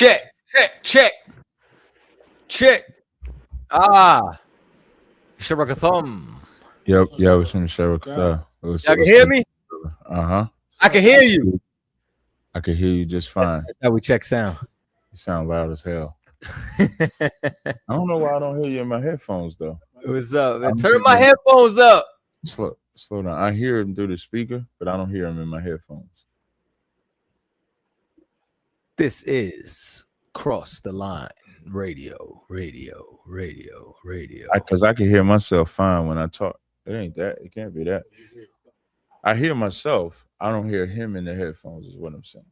Check. Sharakathum. Yep, it's from Sharakathum. Y'all can hear me? Uh-huh. I can hear you. I can hear you just fine. That's how we check sound. You sound loud as hell. I don't know why I don't hear you in my headphones though. What's up? Turn my headphones up. Slow down. I hear him through the speaker, but I don't hear him in my headphones. This is Cross the Line Radio. Because I can hear myself fine when I talk. It ain't that. It can't be that. I hear myself. I don't hear him in the headphones is what I'm saying.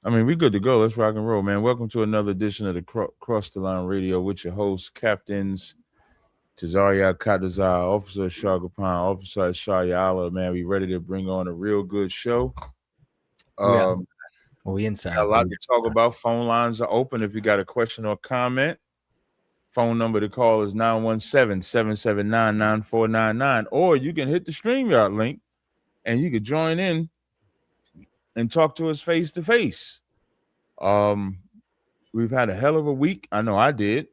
I mean, we good to go. Let's rock and roll, man. Welcome to another edition of the Cross the Line Radio with your hosts, Captains Tazaria Kadazar, Officer Shagapan, Officer Shayala. Man, we ready to bring on a real good show. We inside. A lot to talk about. Phone lines are open if you got a question or comment. Phone number to call is 917-779-9499. Or you can hit the StreamYard link and you can join in and talk to us face to face. We've had a hell of a week. I know I did.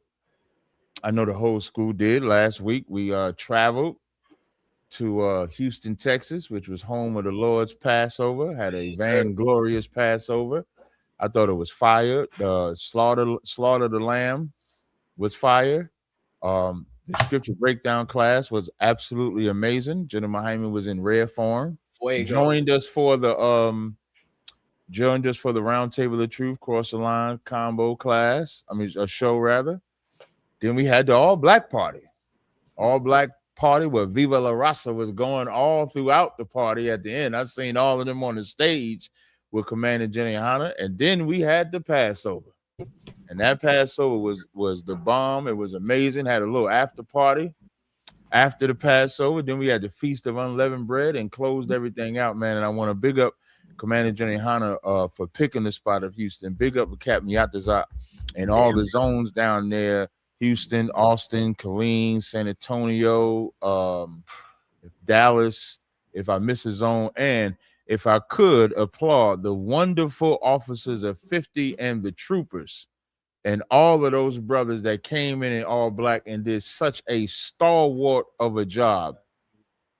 I know the whole school did. Last week we traveled to Houston, Texas, which was home of the Lord's Passover. Had a glorious Passover. I thought it was fire. The slaughter the lamb was fire. The scripture breakdown class was absolutely amazing. Jenna Hyman was in rare form. Joined us for the Round Table of Truth Cross the Line combo class. I mean, a show rather. Then we had the all black party where Viva La Raza was going all throughout the party at the end. I seen all of them on the stage with Commander Jenny Hanna. And then we had the Passover. And that Passover was the bomb. It was amazing. Had a little after party after the Passover. Then we had the Feast of Unleavened Bread and closed everything out, man. And I want to big up Commander Jenny Hanna for picking the spot of Houston. Big up Captain Yatazak and all the zones down there. Houston, Austin, Killeen, San Antonio, Dallas, if I miss a zone. And if I could applaud the wonderful officers of 50 and the troopers and all of those brothers that came in all black and did such a stalwart of a job.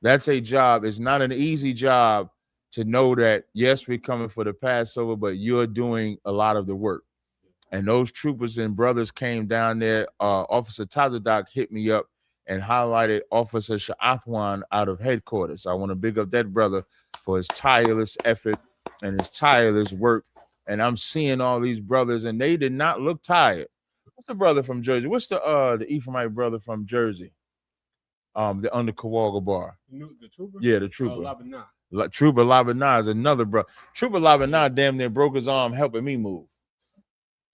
That's a job. It's not an easy job to know that, yes, we're coming for the Passover, but you're doing a lot of the work. And those troopers and brothers came down there. Officer Tazadak hit me up and highlighted Officer Sha'athwan out of headquarters. I want to big up that brother for his tireless effort and his tireless work. And I'm seeing all these brothers, and they did not look tired. What's the brother from Jersey? What's the Ephraimite brother from Jersey? The under Kawaga bar. The trooper? Yeah, the trooper. Labanah. Trooper Labanah is another brother. Trooper Labanah damn near broke his arm helping me move.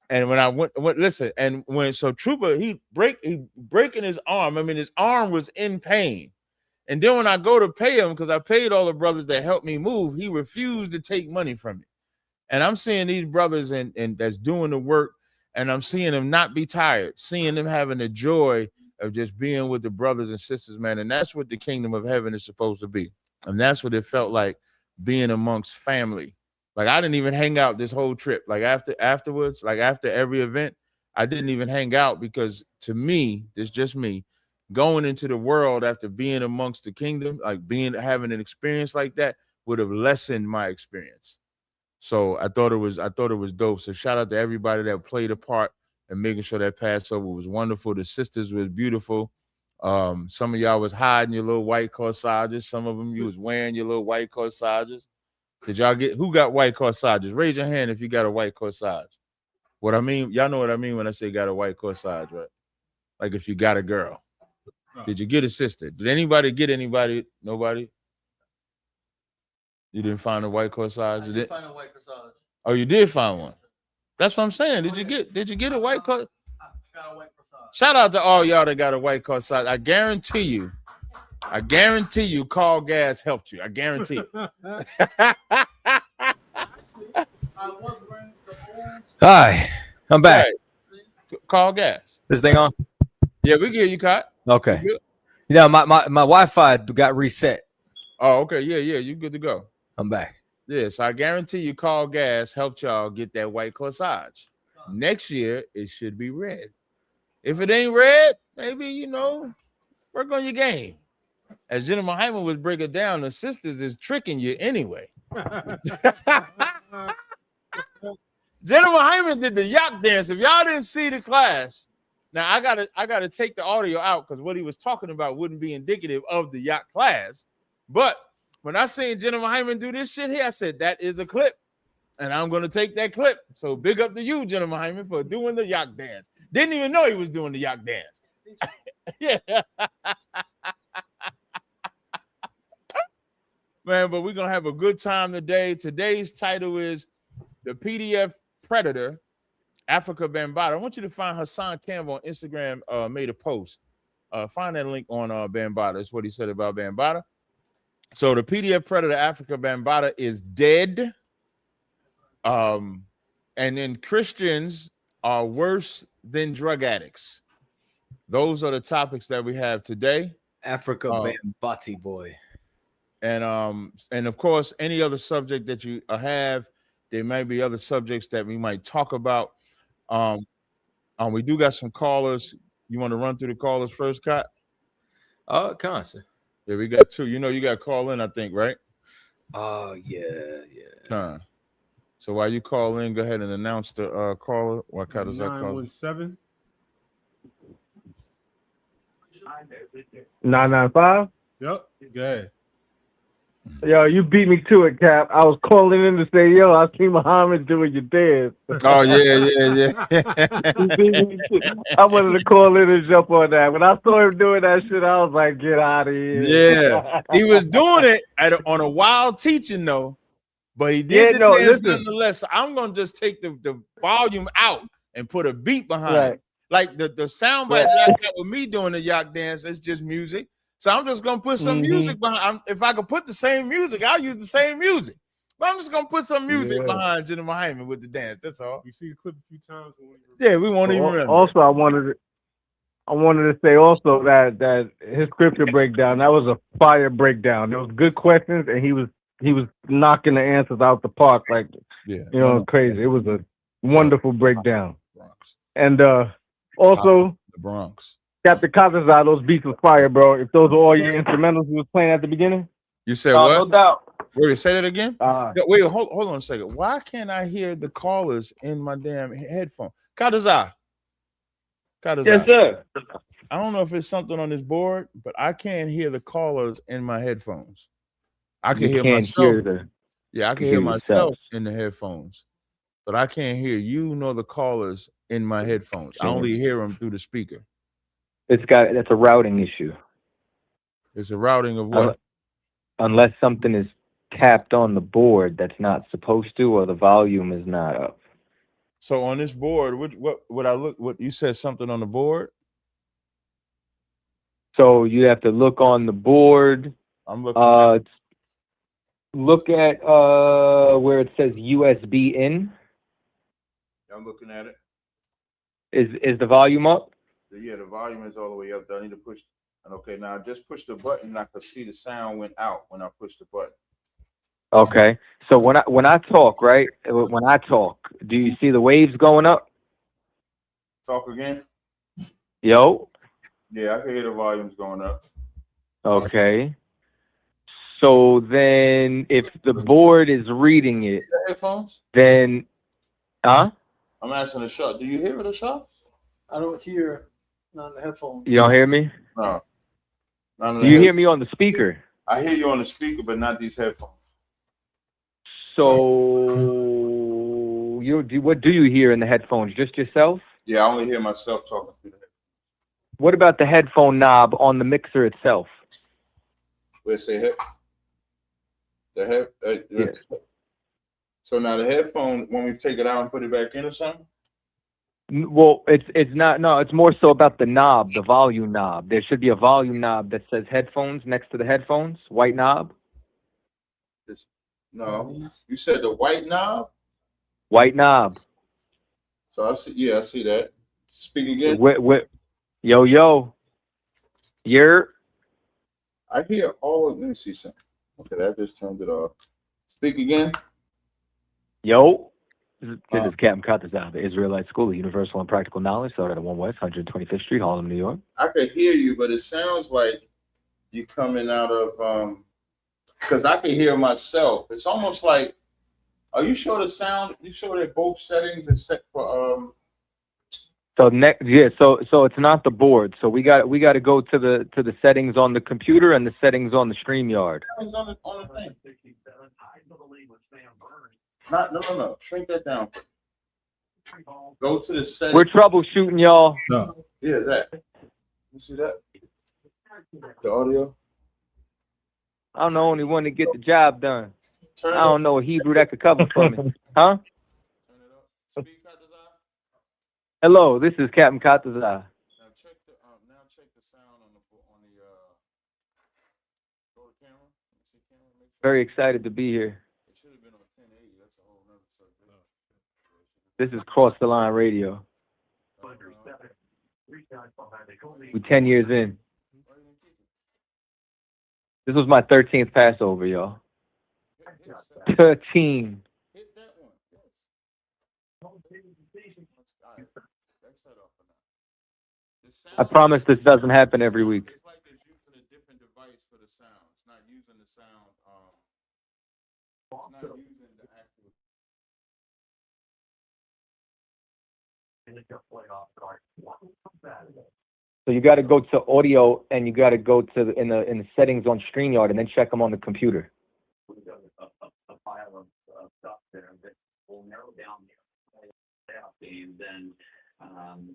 And when I went listen, and when Trooper, he breaking his arm. I mean, his arm was in pain. And then when I go to pay him, because I paid all the brothers that helped me move, he refused to take money from me. And I'm seeing these brothers and that's doing the work, and I'm seeing them not be tired, seeing them having the joy of just being with the brothers and sisters, man. And that's what the kingdom of heaven is supposed to be. And that's what it felt like, being amongst family. Like, I didn't even hang out this whole trip. Like, afterwards, like after every event, I didn't even hang out, because to me, it's just me, going into the world after being amongst the kingdom, like having an experience like that would have lessened my experience. So I thought it was dope. So shout out to everybody that played a part in making sure that Passover was wonderful. The sisters was beautiful. Some of y'all was hiding your little white corsages. Some of them you was wearing your little white corsages. Did y'all who got white corsages? Raise your hand if you got a white corsage. What I mean, y'all know what I mean when I say got a white corsage, right? Like if you got a girl. Did you get a sister? Did anybody get anybody? Nobody? You didn't find a white corsage? I did find a white corsage. Oh, you did find one. That's what I'm saying. Did you get a white corsage? I got a white corsage. Shout out to all y'all that got a white corsage. I guarantee you, Call Gas helped you. I guarantee you. Hi, I'm back. Hey, Call Gas. This thing on? Yeah, we get you caught. Okay. Yeah, my Wi-Fi got reset. Oh, okay. Yeah, you good to go. I'm back. Yes, I guarantee you Call Gas helped y'all get that white corsage. Next year, it should be red. If it ain't red, maybe, you know, work on your game. As Jenna Hyman was breaking down, the sisters is tricking you anyway. Jenna Hyman did the yak dance. If y'all didn't see the class, now I gotta take the audio out because what he was talking about wouldn't be indicative of the yak class. But when I seen Jenna Hyman do this shit here, I said that is a clip, and I'm gonna take that clip. So big up to you, Jenna Hyman, for doing the yak dance. Didn't even know he was doing the yak dance. Yeah. Man, but we're gonna have a good time today. Today's title is The PDF Predator, Afrika Bambaataa. I want you to find Hassan Campbell on Instagram, made a post. Find that link on Bambaataa. That's what he said about Bambaataa. So the PDF Predator, Afrika Bambaataa, is dead. And then Christians are worse than drug addicts. Those are the topics that we have today. Afrika Bambaataa boy. And of course, any other subject that you have, there may be other subjects that we might talk about. We do got some callers. You want to run through the callers first, Kat? Constant. Yeah, we got two. You know, you got to call in, I think, right? Yeah. So while you call in, go ahead and announce the caller. What Kat is that call? 917 995. Yep. Go ahead. Yo, you beat me to it, Cap. I was calling in to say, yo, I see Muhammad doing your dance. Oh, yeah. I wanted to call in and jump on that. When I saw him doing that shit, I was like, get out of here. Yeah. He was doing it on a wild teaching, though. But he did the dance nonetheless. So I'm going to just take the volume out and put a beat behind it. Like the sound bite that I got with me doing the yak dance, it's just music. So I'm just gonna put some music behind. If I could put the same music, I'll use the same music. But I'm just gonna put some music behind Jenna Hyman with the dance. That's all. You see the clip a few times. Yeah, we won't even remember. Also, I wanted to say also that his scripture breakdown, that was a fire breakdown. There was good questions, and he was knocking the answers out the park like crazy. It was a wonderful breakdown. And also the Bronx. Captain Kazazar, those beats was fire, bro. If those are all your instrumentals you was playing at the beginning. You said what? No doubt. Wait, say that again? Wait, hold on a second. Why can't I hear the callers in my damn headphone? Kazazar. Yes, sir. I don't know if it's something on this board, but I can't hear the callers in my headphones. I can hear myself. I can hear myself in the headphones, but I can't hear you nor the callers in my headphones. I only hear them through the speaker. That's a routing issue. It's a routing of what? Unless something is tapped on the board that's not supposed to, or the volume is not up. So on this board, what you said something on the board? So you have to look on the board. I'm looking. Look at where it says USB in. I'm looking at it. Is the volume up? Yeah, the volume is all the way up. I need to push. Okay, now I just push the button. And I could see the sound went out when I pushed the button. Okay, so when I talk, right? When I talk, do you see the waves going up? Talk again. Yo. Yeah, I can hear the volumes going up. Okay. So then, if the board is reading it, headphones, then, I'm asking the shot. Do you hear it, Ashar? I don't hear none of the headphones. You don't hear me? No. Do you hear me on the speaker? I hear you on the speaker, but not these headphones. So, what do you hear in the headphones? Just yourself? Yeah, I only hear myself talking through the headphones. What about the headphone knob on the mixer itself? Where's the head? Yeah. So now the headphone, when we take it out and put it back in or something? Well, it's not. No, it's more so about the knob, the volume knob. There should be a volume knob that says headphones next to the headphones. White knob. No, you said the white knob. White knob. So I see. Yeah, I see that. Speak again. Yo. You're. I hear all. Let me see something. Okay, that just turned it off. Speak again. Yo, this is Captain Katazal, the Israelite School of Universal and Practical Knowledge, started at 1 West, 125th Street, Harlem, New York. I could hear you, but it sounds like you coming out of because I can hear myself. It's almost like, are you sure the sound? You sure that both settings are set for So so it's not the board. So we got to go to the settings on the computer and the settings on the StreamYard. on the thing. No. Shrink that down. Go to the settings. We're troubleshooting, y'all. No. Yeah, that. You see that? The audio. I'm the only one to get the job done. Turn it I don't know a Hebrew that could cover for me. Huh? Turn it up. Speak out the eye. Hello, this is Captain Katazal. Now check the sound on the go to camera. See camera. Make sure. Very excited to be here. It should have been on 1080. That's a whole nother subject. This is Cross the Line Radio. We're 10 years in. This was my 13th Passover, y'all. 13. Hit that one. Yes. I promise this doesn't happen every week. It's like it's using a different device for the sound. It's not using the sound. It's not using the actual. So you got to go to audio and you got to go to in the settings on StreamYard and then check them on the computer. A file of stuff there that will narrow down the playoff games, and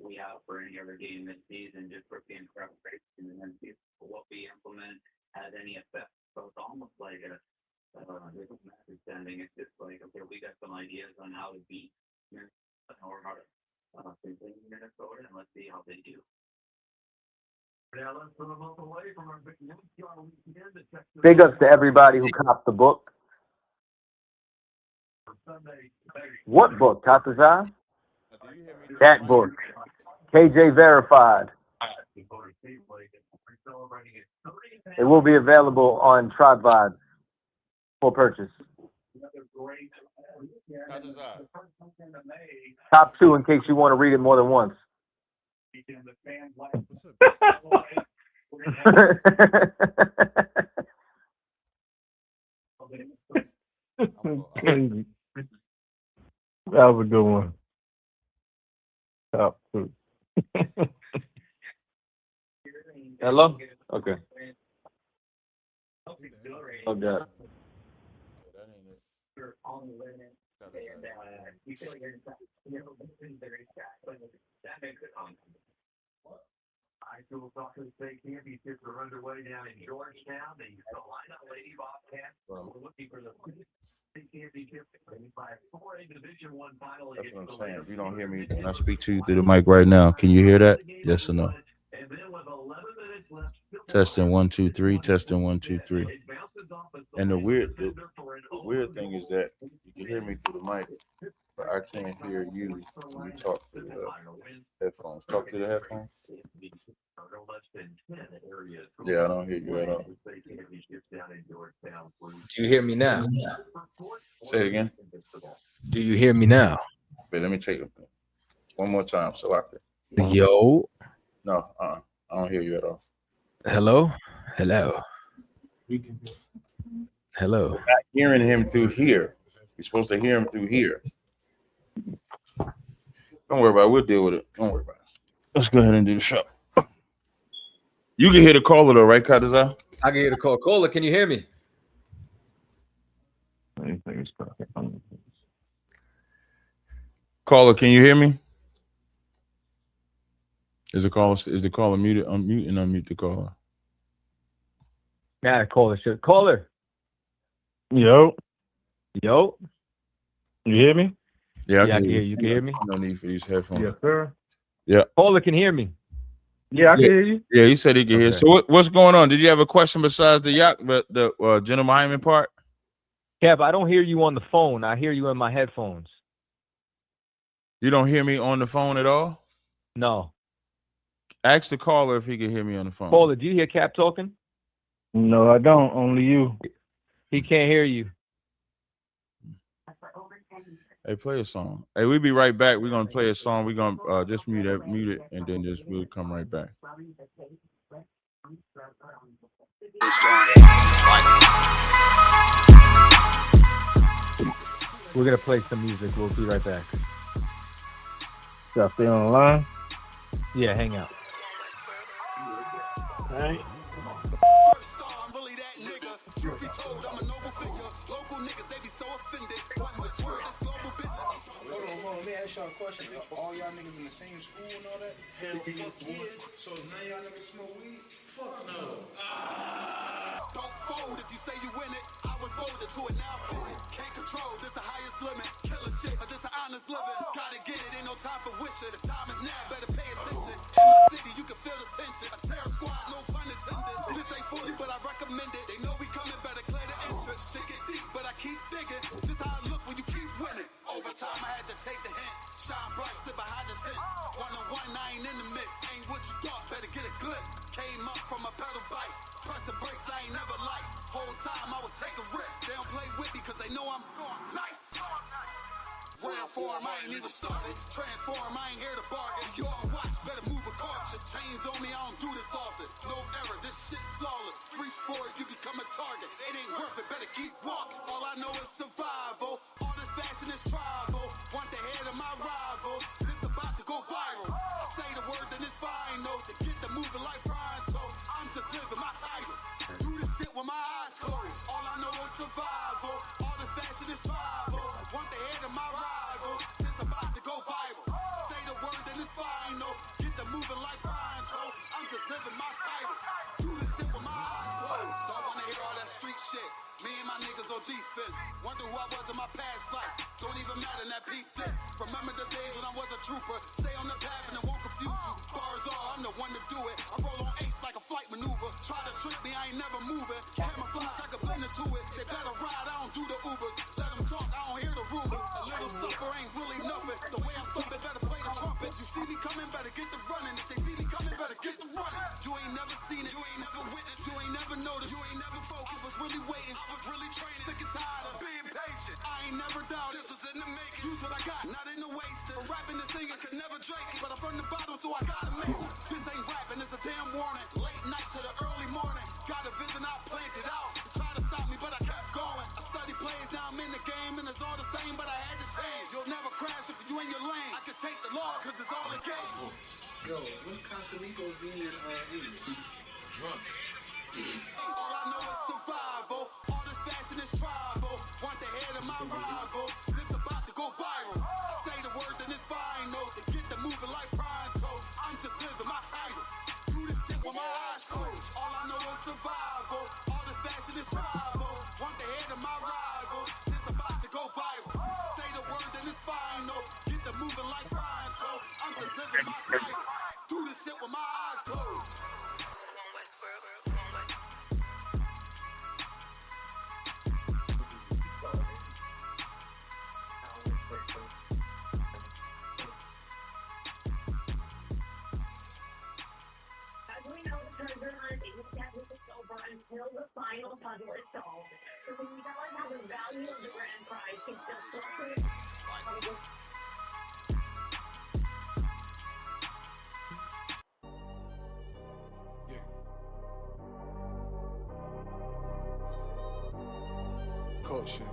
we have for any other game this season just for being preparation, and then see what we implement has any effect. So it's almost like a message sending. It's just like, okay, we got some ideas on how to beat or how to continue Minnesota, and let's see how they do. Big ups to everybody who copped the book. What book, Katazai? That book. KJ Verified. It will be available on Tripod for purchase. Top 2 in case you want to read it more than once. That was a good one. Top 2. Hello? Okay. Okay. High school soccer state championships are underway down in Georgetown. The Carolina Lady Bobcats are looking for the state championship by 4A Division I final. That's what I'm saying. If you don't hear me when I speak to you through the mic right now, can you hear that? Yes or no? Testing 1 2 3. Testing 1 2 3. And the weird thing is that you can hear me through the mic, but I can't hear you when you talk through the headphones. Talk through the headphones. Yeah, I don't hear you at all. Do you hear me now? Say it again. Do you hear me now? Wait, let me take it one more time. So I Yo. No, I don't hear you at all. Hello? Hello. Hello. We're not hearing him through here. You're supposed to hear him through here. Don't worry about it. We'll deal with it. Don't worry about it. Let's go ahead and do the show. You can hear the caller though, right, Katazai? I can hear the call. Caller, can you hear me? Caller, can you hear me? Is the caller muted? Unmute and unmute the caller. Yeah, caller. Caller. Yo. Yo. You hear me? Yeah, I can hear you. You can hear me? No need for these headphones. Yes, sir. Yeah. Caller can hear me. Yeah, I can hear you. Yeah, he said he could hear. So what's going on? Did you have a question besides the General Hyman part? Kev, I don't hear you on the phone. I hear you in my headphones. You don't hear me on the phone at all? No. Ask the caller if he can hear me on the phone. Caller, do you hear Cap talking? No, I don't. Only you. He can't hear you. Hey, play a song. Hey, we'll be right back. We're gonna play a song. We're gonna just mute it, and then just we'll come right back. We're gonna play some music. We'll be right back. Y'all stay on the line? Yeah, hang out. All right. Hold on, let me ask y'all a question. All y'all niggas in the same school and all that? Hell fuck yeah. So is none of y'all niggas smoke weed? Fuck no. Don't fold if you say you win it. I was molded to it, now fit it. Can't control, this the highest limit. Killer shit, but this an honest living. Gotta get it, ain't no time for wishing. The time is now, better pay attention. In my city, you can feel the tension. A terror squad, no pun intended. This ain't 40, but I recommend it. They know we coming, better clear the entrance. Shit get deep, but I keep digging. This how I look when you keep winning. Overtime, I had to take the hint. Shine bright, sit behind the tents. 1-on-1, I ain't in the mix. Ain't what you thought, better get a glimpse. Came up from a pedal bike. Press the brakes, I ain't never liked. Whole time I was taking risks. They don't play with me cause they know I'm nice. Round form, I ain't even started. Transform, I ain't here to bargain. You on watch, better move a caution. Chains on me, I don't do this often. No error, this shit flawless. Reach for it, you become a target. It ain't worth it, better keep walking. All I know is survival. All this fashion is tribal. Want the head of my rival. This about to go viral. Say the word, then it's final. To get the moving like pronto. I'm just living my title. Do this shit with my eyes closed. All I know is survival. All this fashion is tribal. Want the head of my rival. This about to go viral. Say the word, then it's final. Get the moving like pronto. I'm just living my title. Do this shit with my eyes closed. Don't wanna hear all that street shit. Me and my niggas on defense. Wonder who I was in my past life. Don't even matter, that peep this. Remember the days when I was a trooper. Stay on the path and it won't confuse you. Bars all, I'm the one to do it. I roll on eights like a flight maneuver. Try to trick me, I ain't never moving. Camouflage, I can blend into it. They better ride, I don't do the Ubers. Let them talk, I don't hear the rumors. A little suffer ain't really nothing. The way I'm stumping, better play the trumpet. You see me coming, better get the running. If they see me coming, better get the running. You ain't never seen it, you ain't never witnessed, you ain't never noticed, you ain't never focused. I was really waiting, I was really training. Sick and tired of being patient. I ain't never doubted. This was in the making. Use what I got, not in the wasting. For rapping and singing, could never drink it. But I'm from the bottom, so I gotta make it. This ain't rapping, it's a damn warning. Late night to the early morning. Got a vision, I planned it out. Try to stop me, but I kept going. I study plays, now I'm in the game, and it's all the same, but I had to change. You'll never crash if you in your lane. I can take the loss, cause it's all a game. Yo, when Casamigos me and drunk. All I know is survival. All this fashion is tribal. Want the head of my rival. This about to go viral. Say the word, then it's final. To get the moving like pronto. I'm just living my title. Do this shit with my eyes closed. All I know is survival. All this fashion is tribal. Want the head of my rival. This about to go viral. Say the word, then it's final. Get the moving like pronto. I'm just living my title. Do this shit with my eyes closed. Until the final puzzle is solved. So we realize how the value of the grand prize can still fluctuate. Culture.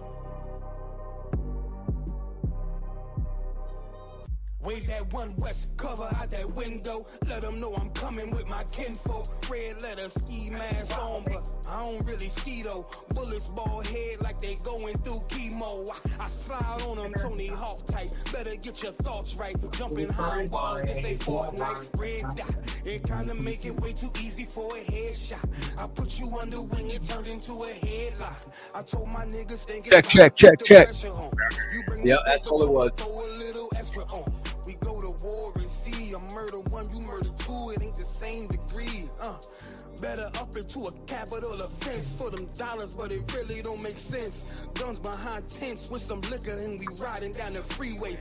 Wave that one west, cover out that window. Let them know I'm coming with my kinfolk. Red letter, ski mask on, but I don't really ski though. Bullets ball head like they going through chemo. I slide on them Tony Hawk type. Better get your thoughts right. Jumping high walls, this ain't Fortnite. Red dot, it kinda make it way too easy for a headshot. I put you under when it turned into a headlock. I told my niggas think it's Check. Yeah, that's all it was. Throw a little extra on. We go to war and see a murder one, you murder two, it ain't the same degree. Better up into a capital offense for them dollars, but it really don't make sense. Guns behind tents with some liquor and we riding down the freeway.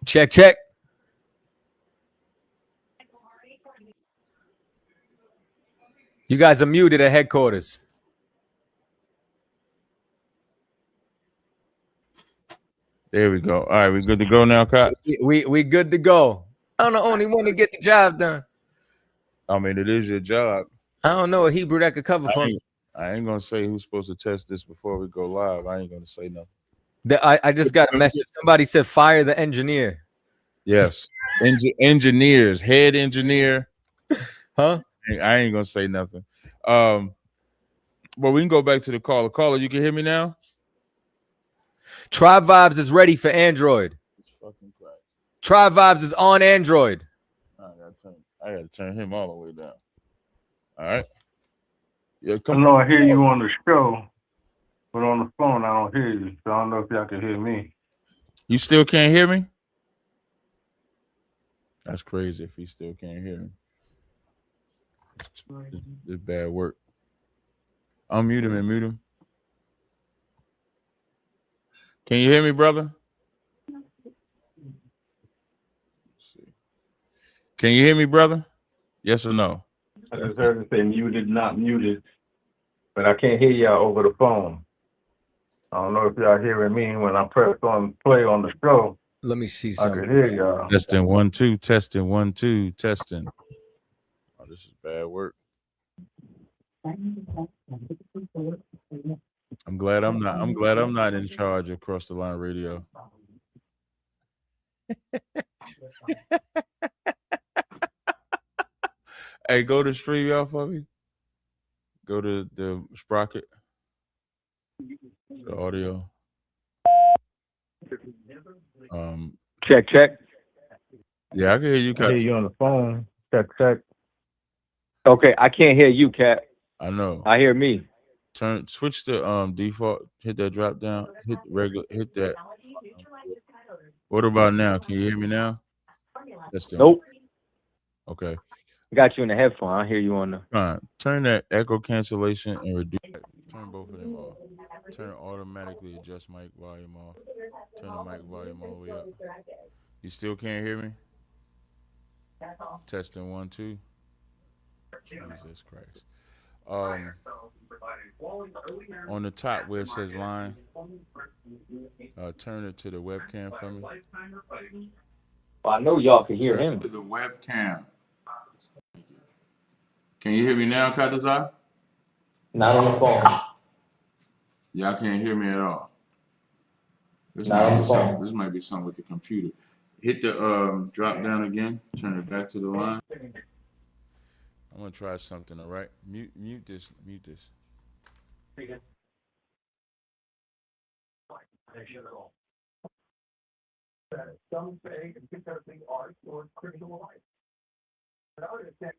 Check. You guys are muted at headquarters. There we go. All right, we good to go now, Cop? We good to go. I'm the only one to get the job done. I mean, it is your job. I don't know a Hebrew that could cover for me. I ain't gonna say who's supposed to test this before we go live. I ain't gonna say nothing. I just got a message. Somebody said fire the engineer. Yes, engineers, head engineer. Huh? I ain't gonna say nothing. Well, we can go back to the caller. Caller, you can hear me now? Tribe Vibes is ready for Android. Tribe Vibes is on Android. I gotta turn him all the way down. All right. Yeah, I know I hear you on the show, but on the phone I don't hear you. So I don't know if y'all can hear me. You still can't hear me? That's crazy if he still can't hear me. It's bad work. Unmute him and mute him. Can you hear me, brother? Can you hear me, brother? Yes or no? I just heard it say muted, not muted, but I can't hear y'all over the phone. I don't know if y'all hearing me when I press on play on the show. Let me see I something. can hear y'all. Testing 1 2, testing 1 2, testing. Oh, this is bad work. I'm glad I'm not in charge of Cross the Line Radio. Hey, go to StreamYard for me. Go to the Sprocket. The audio. Check. Yeah, I can hear you, I Cat. hear you on the phone. Check. Okay, I can't hear you, Cat. I know. I hear me. Switch to default. Hit that drop down. Hit regular. Hit that. What about now? Can you hear me now? Nope. Okay. I got you in the headphone. I hear you on the. Fine. Turn that echo cancellation and reduce. Turn both of them off. Turn automatically adjust mic volume off. Turn the mic volume all the way up. You still can't hear me? Testing 1 2. Jesus Christ. On the top where it says line, turn it to the webcam for me. Well, I know y'all can hear him. To the webcam. Can you hear me now, Kadazar? Not on the phone. Y'all can't hear me at all. This might be something with the computer. Hit the drop down again. Turn it back to the line. I'm gonna try something. All right. Mute this. Some say it's because they are towards critical life. But others say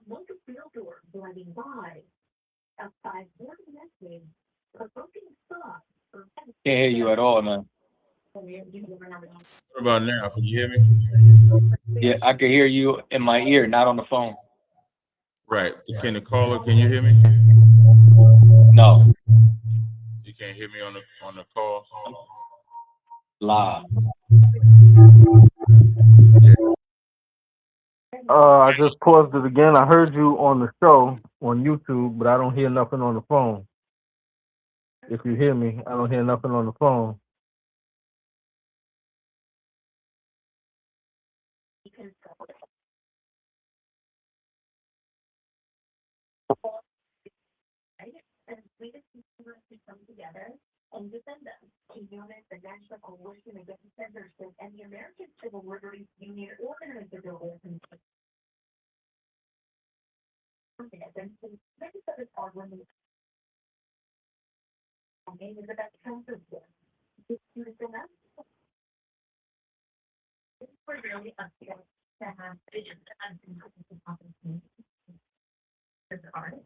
one could feel door blending by outside one message, provoking thought. Can't hear you at all, man. What about now? Can you hear me? Yeah, I can hear you in my ear, not on the phone. Right. Can the caller? Can you hear me? No. You can't hear me on the call. Live. I just paused it again. I heard you on the show on YouTube, but I don't hear nothing on the phone. If you hear me, I don't hear nothing on the phone. And we just come together and defend them. To unite the national coalition against censorship and the American Civil Liberties Union organized the bill. Maybe the best country. It's really unfair to have visions and as artists.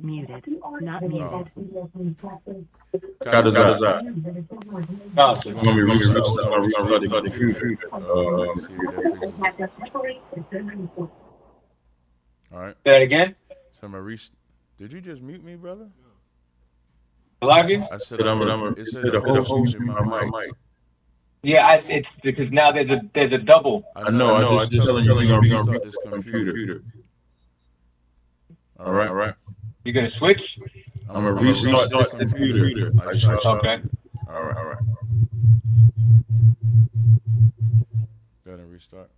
Muted, not muted. All right. Say that again? Did you just mute me, brother? I said I'm a. It said the host in my mic. Yeah, it's because now there's a double. I know. I just telling you, we're gonna restart this computer. All right. You're gonna switch. I'm gonna restart this computer. Okay. All right. Go ahead and restart.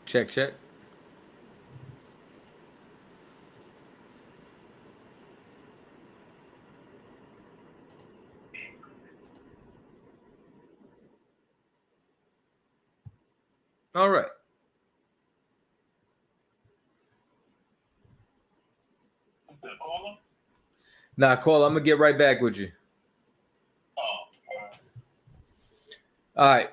Check. All right. Nah, call. I'm gonna get right back with you. All right.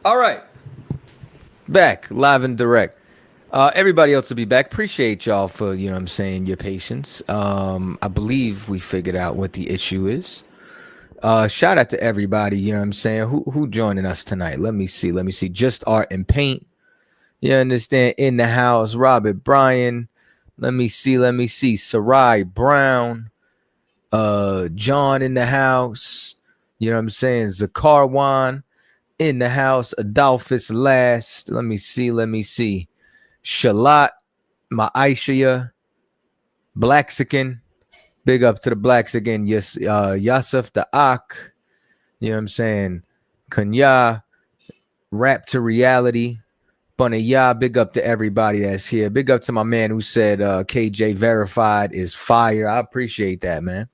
All right. Back live and direct. Everybody else will be back. Appreciate y'all for, you know what I'm saying, your patience. I believe we figured out what the issue is. Shout out to everybody, you know what I'm saying, who joining us tonight. Let me see. Just Art and Paint. You understand? In the house, Robert Bryan. Let me see. Sarai Brown. John in the house. You know what I'm saying? Zakarwan in the house. Adolphus Last. Let me see. Shalat, Ma'aishia, Blaxican. Big up to the Blaxican. Yes, Yasef the Ak. You know what I'm saying? Kanya, Rap to Reality. Bunaya, big up to everybody that's here. Big up to my man who said KJ Verified is fire. I appreciate that, man.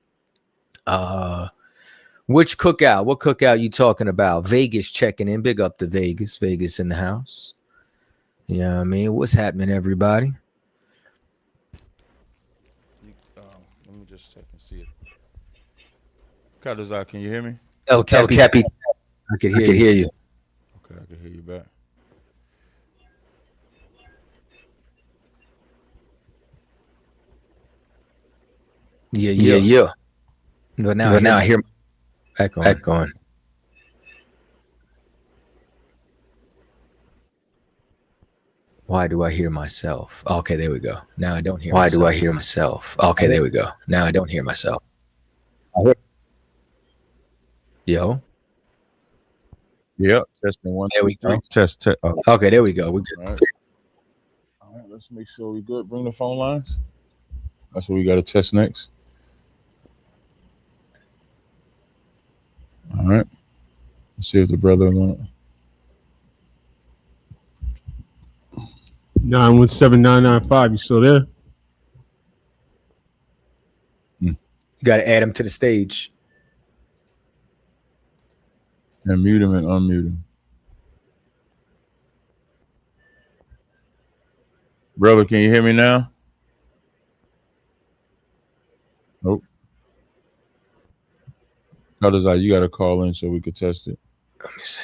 Which cookout? What cookout you talking about? Vegas checking in. Big up to Vegas. Vegas in the house. You know what I mean? What's happening, everybody? Let me just check and see it. Kadazar, can you hear me? El Capi. I can hear you. Okay, I can hear you back. Yeah. But now I hear back on. Why do I hear myself? Okay, there we go. Now I don't hear myself. Why do I hear myself? Okay, there we go. Now I don't hear myself. Yo. Yep. Testing 1. There we go. Test. Okay, there we go. We're good. All right, let's make sure we good. Bring the phone lines. That's what we got to test next. All right. Let's see if the brother want to. 917-995. You still there? You got to add him to the stage. And mute him and unmute him. Brother, can you hear me now? Nope. How does that? You got to call in so we could test it. Let me see.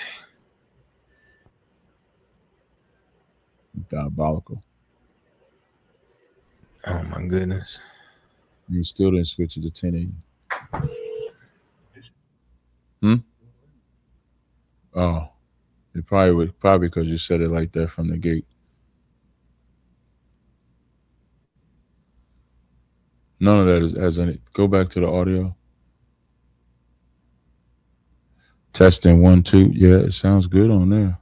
Diabolical. Oh my goodness. You still didn't switch it to 1080. Oh, it probably because you said it like that from the gate. None of that has any. Go back to the audio. Testing 1, 2. Yeah, it sounds good on there.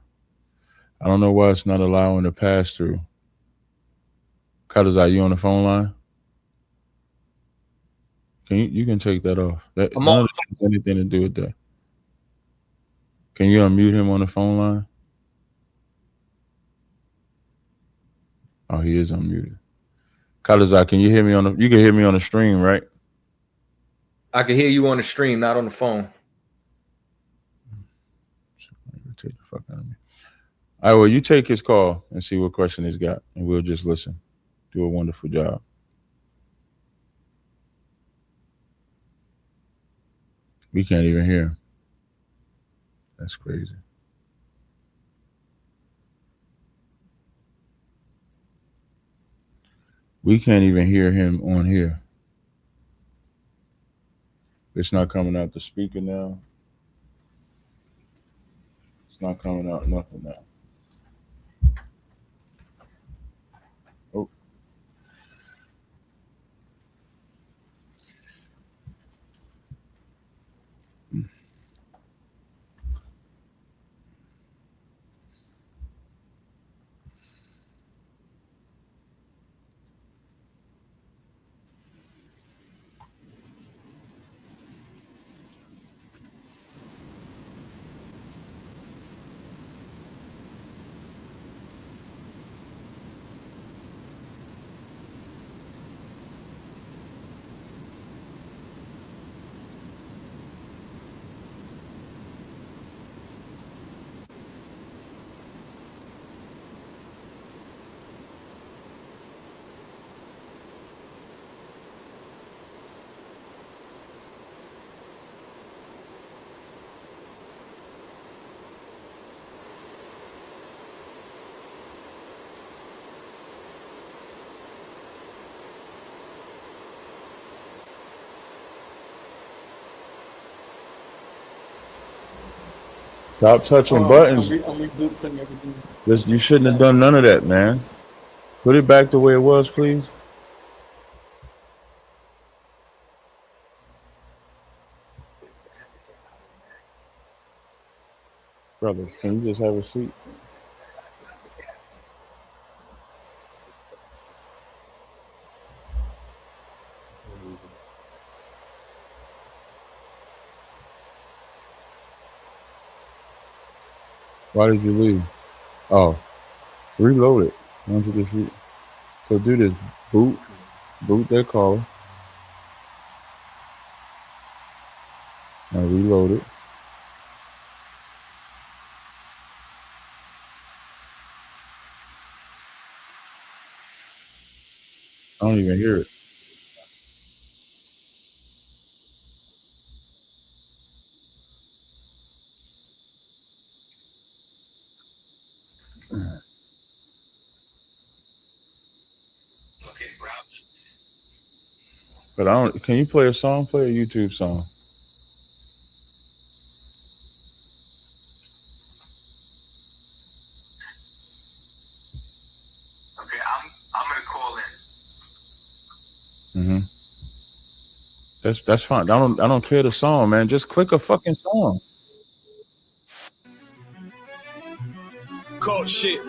I don't know why it's not allowing the pass through. Kadazai, you on the phone line? You can take that off. That none of this has anything to do with that. Can you unmute him on the phone line? Oh, he is unmuted. Kadazai, can you hear me you can hear me on the stream, right? I can hear you on the stream, not on the phone. Take the fuck out of me. All right, well, you take his call and see what question he's got, and we'll just listen. Do a wonderful job. We can't even hear him. That's crazy. We can't even hear him on here. It's not coming out the speaker now. It's not coming out nothing now. Oh. Stop touching buttons. You shouldn't have done none of that, man. Put it back the way it was, please. Brother, can you just have a seat? Why did you leave? Oh, reload it. Why don't you just so do this. Boot that caller. Now reload it. I don't even hear it. But I don't. Can you play a song? Play a YouTube song. Okay, I'm gonna call in. That's fine. I don't care the song, man. Just click a fucking song. Cold shit.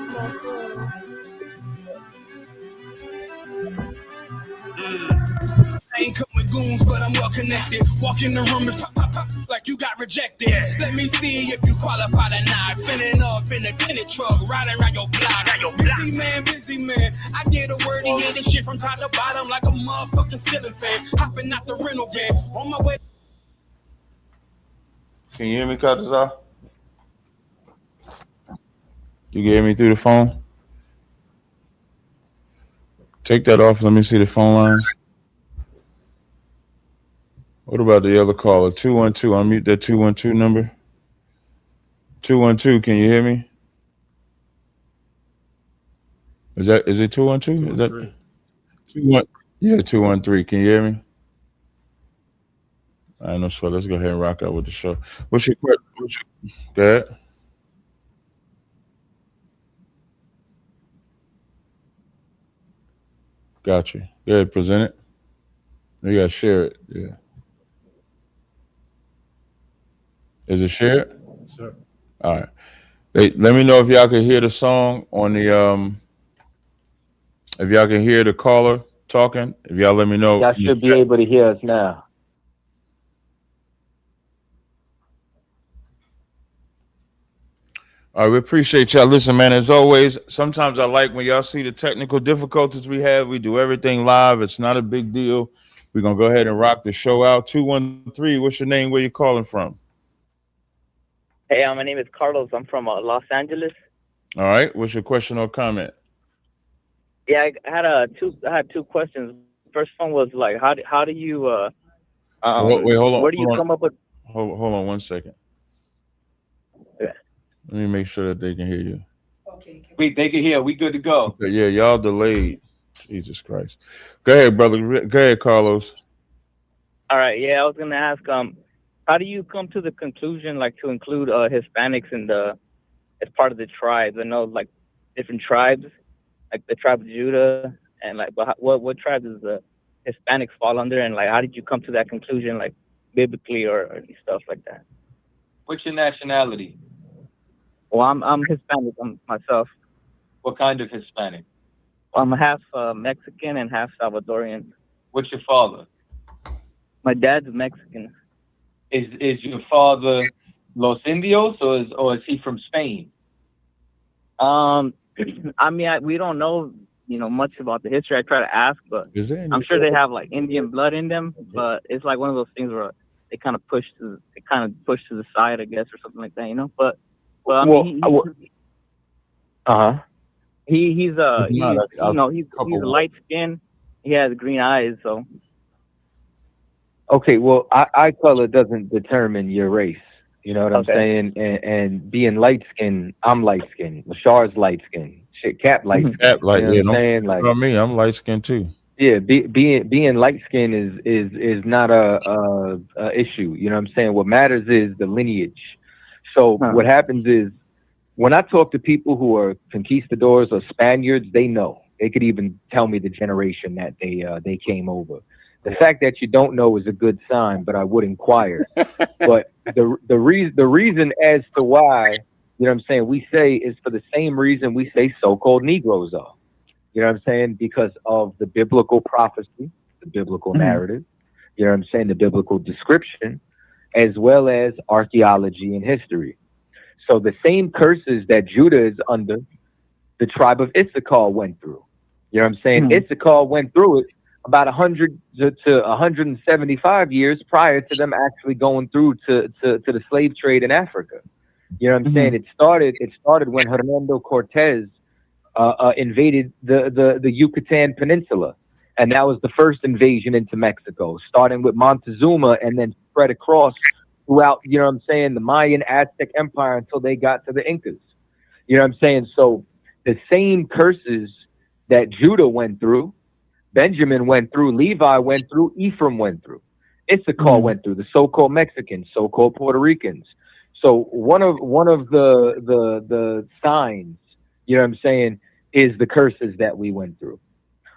I ain't come with goons, but I'm well connected. Walk in the room is pop, pop, pop, like you got rejected. Let me see if you qualify or not. Spinning up in a tinted truck, riding around your block. Busy man. I get a word and hear this shit from top to bottom like a motherfucking ceiling fan. Hopping out the rental van on my way. Can you hear me, Kadazar? You can hear me through the phone? Take that off. Let me see the phone lines. What about the other caller? 212. Unmute that 212 number. 212. Can you hear me? Is it 212? Is that 21? Yeah, 213. Can you hear me? I know, so let's go ahead and rock out with the show. What's your question? Go ahead. Got you. Go ahead, present it. You gotta share it. Yeah. Is it shared? Sir. All right. Hey, let me know if y'all can hear the song on the if y'all can hear the caller talking. If y'all let me know. Y'all should be able to hear us now. All right, we appreciate y'all. Listen, man, as always, sometimes I like when y'all see the technical difficulties we have. We do everything live. It's not a big deal. We're going to go ahead and rock the show out. 213, what's your name? Where you calling from? Hey, my name is Carlos. I'm from Los Angeles. All right, what's your question or comment? Yeah, I had two questions. First one was like, how do you Wait, hold on. where do you come up with? Hold on 1 second. Yeah. Let me make sure that they can hear you. Okay. They can hear. We good to go. Okay, yeah, y'all delayed. Jesus Christ. Go ahead, brother. Go ahead, Carlos. All right. Yeah, I was gonna ask, how do you come to the conclusion like to include Hispanics in as part of the tribes? I know like different tribes, like the tribe of Judah, and like what tribe does the Hispanics fall under, and like how did you come to that conclusion, like biblically or stuff like that? What's your nationality? Well, I'm Hispanic myself. What kind of Hispanic? I'm half Mexican and half Salvadorian. What's your father? My dad's Mexican. Is your father Los Indios or is he from Spain? I mean, we don't know, much about the history. I try to ask, but I'm sure they have like Indian blood in them. But it's like one of those things where they kind of push to the side, I guess, or something like that, But I mean, he's light skinned. He has green eyes, so. Okay, well, eye color doesn't determine your race. You know what I'm saying? And being light skinned, I'm light skinned. Lashar's light skinned. Shit, Cap light skinned. Cap light, you know what I'm saying? Like me, I'm light skinned too. Yeah, being light skinned is not a issue. You know what I'm saying? What matters is the lineage. So what happens is when I talk to people who are conquistadors or Spaniards, they know. They could even tell me the generation that they came over. The fact that you don't know is a good sign, but I would inquire. But the reason as to why, you know what I'm saying, we say is for the same reason we say so-called Negroes are. You know what I'm saying? Because of the biblical prophecy, the biblical narrative, you know what I'm saying, the biblical description, as well as archaeology and history. So the same curses that Judah is under, the tribe of Issachar went through. You know what I'm saying? Issachar went through it about 100 to 175 years prior to them actually going through to the slave trade in Africa. You know what I'm saying? It started when Hernando Cortez invaded the Yucatan Peninsula. And that was the first invasion into Mexico, starting with Montezuma and then spread across throughout, you know what I'm saying, the Mayan Aztec Empire until they got to the Incas. You know what I'm saying? So the same curses that Judah went through, Benjamin went through, Levi went through, Ephraim went through, Issachar went through, the so-called Mexicans, so-called Puerto Ricans. So one of the signs, you know what I'm saying, is the curses that we went through.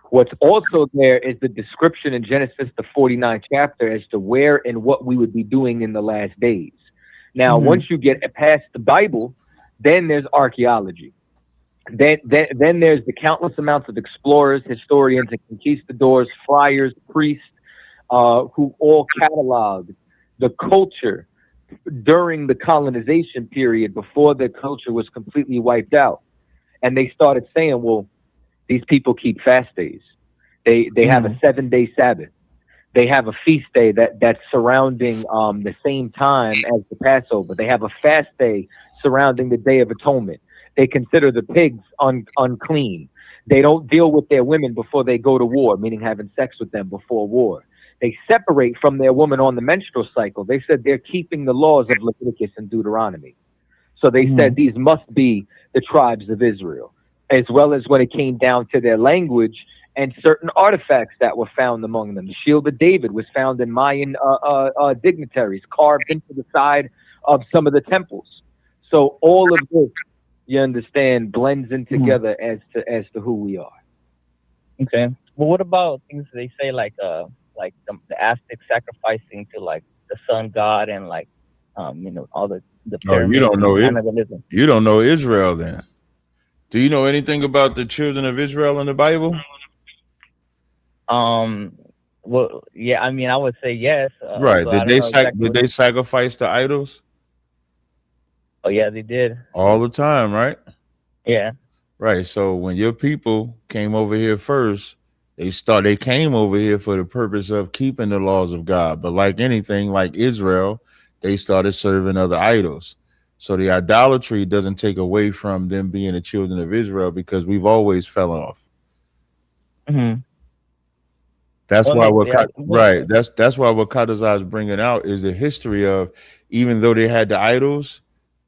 What's also there is the description in Genesis, the 49th chapter, as to where and what we would be doing in the last days. Now, once you get past the Bible, then there's archaeology. Then there's the countless amounts of explorers, historians, and conquistadors, friars, priests, who all cataloged the culture during the colonization period before the culture was completely wiped out. And they started saying, well, these people keep fast days. They have a 7-day Sabbath. They have a feast day that's surrounding the same time as the Passover. They have a fast day surrounding the Day of Atonement. They consider the pigs unclean. They don't deal with their women before they go to war, meaning having sex with them before war. They separate from their woman on the menstrual cycle. They said they're keeping the laws of Leviticus and Deuteronomy. So they said these must be the tribes of Israel, as well as when it came down to their language and certain artifacts that were found among them. The Shield of David was found in Mayan dignitaries, carved into the side of some of the temples. So all of this, you understand, blends in together as to who we are. Okay. Well, what about things they say like the Aztecs sacrificing to like the sun god and like all the pyramids? You don't know it. Cannibalism. You don't know Israel then. Do you know anything about the children of Israel in the Bible? Well, yeah. I mean, I would say yes. Right. Did they sacrifice to idols? Oh yeah, they did. All the time, right? Yeah. Right. So when your people came over here first, they came over here for the purpose of keeping the laws of God. But like anything, like Israel, they started serving other idols. So the idolatry doesn't take away from them being the children of Israel, because we've always fell off. Mm-hmm. That's why what Kadazai is bringing out is the history of, even though they had the idols,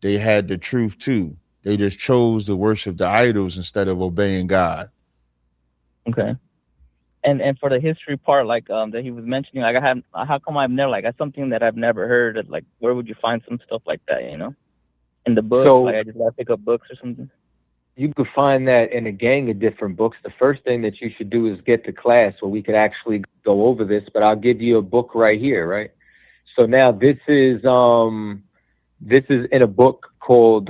they had the truth too. They just chose to worship the idols instead of obeying God. Okay. And for the history part, like that he was mentioning, like how come I've never, like, that's something that I've never heard of, like, where would you find some stuff like that, in the book? So, like I just gotta pick up books or something. You could find that in a gang of different books. The first thing that you should do is get to class where we could actually go over this, but I'll give you a book right here, right? So now this is in a book called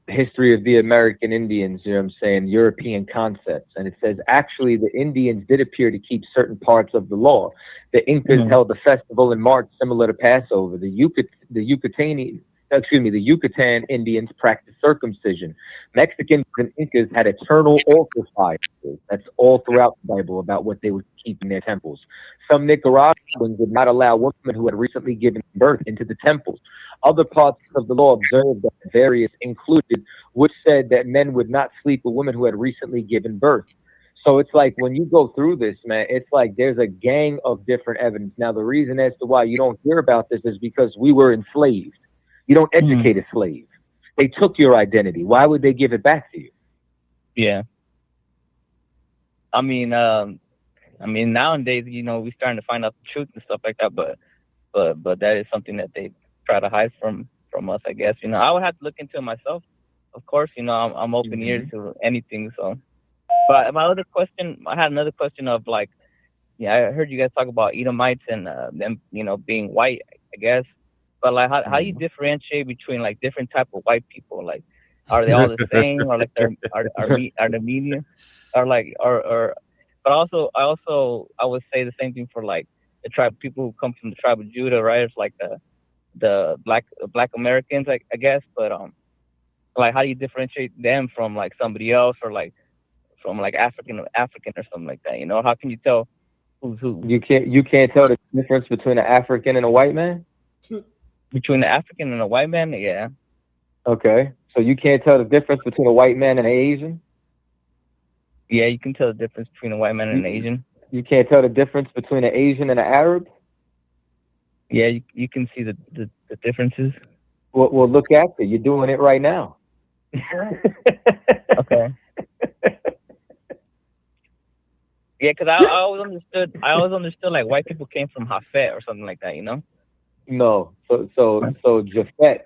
History of the American Indians, you know what I'm saying, European Concepts. And it says, actually, the Indians did appear to keep certain parts of the law. The Incas held a festival in March similar to Passover. The Yucatan Indians practiced circumcision. Mexicans and Incas had eternal altar fires. That's all throughout the Bible about what they would keep in their temples. Some Nicaraguans would not allow women who had recently given birth into the temples. Other parts of the law observed that various included, which said that men would not sleep with women who had recently given birth. So it's like when you go through this, man, it's like there's a gang of different evidence. Now, the reason as to why you don't hear about this is because we were enslaved. You don't educate a slave. They took your identity. Why would they give it back to you? Yeah. I mean, nowadays, we're starting to find out the truth and stuff like that, but that is something that they try to hide from us, I guess. I would have to look into it myself. Of course, I'm open ears to anything. So, but I had another question of, like, I heard you guys talk about Edomites and them, being white, I guess. But like, how you differentiate between like different type of white people? Like, are they all the same, or like are the medium, or like or? But I would say the same thing for like the tribe people who come from the tribe of Judah, right? It's like the black Americans, I guess. But like, how do you differentiate them from like somebody else, or like from like African or something like that? How can you tell who's who? You can't tell the difference between an African and a white man. Between the African and a white man, yeah. Okay, so you can't tell the difference between a white man and an Asian? Yeah, you can tell the difference between a white man and an Asian. You can't tell the difference between an Asian and an Arab? Yeah, you can see the differences. Well, look at it. You're doing it right now. Okay. Yeah, because I always understood like white people came from Hafet or something like that, No, so Japhet,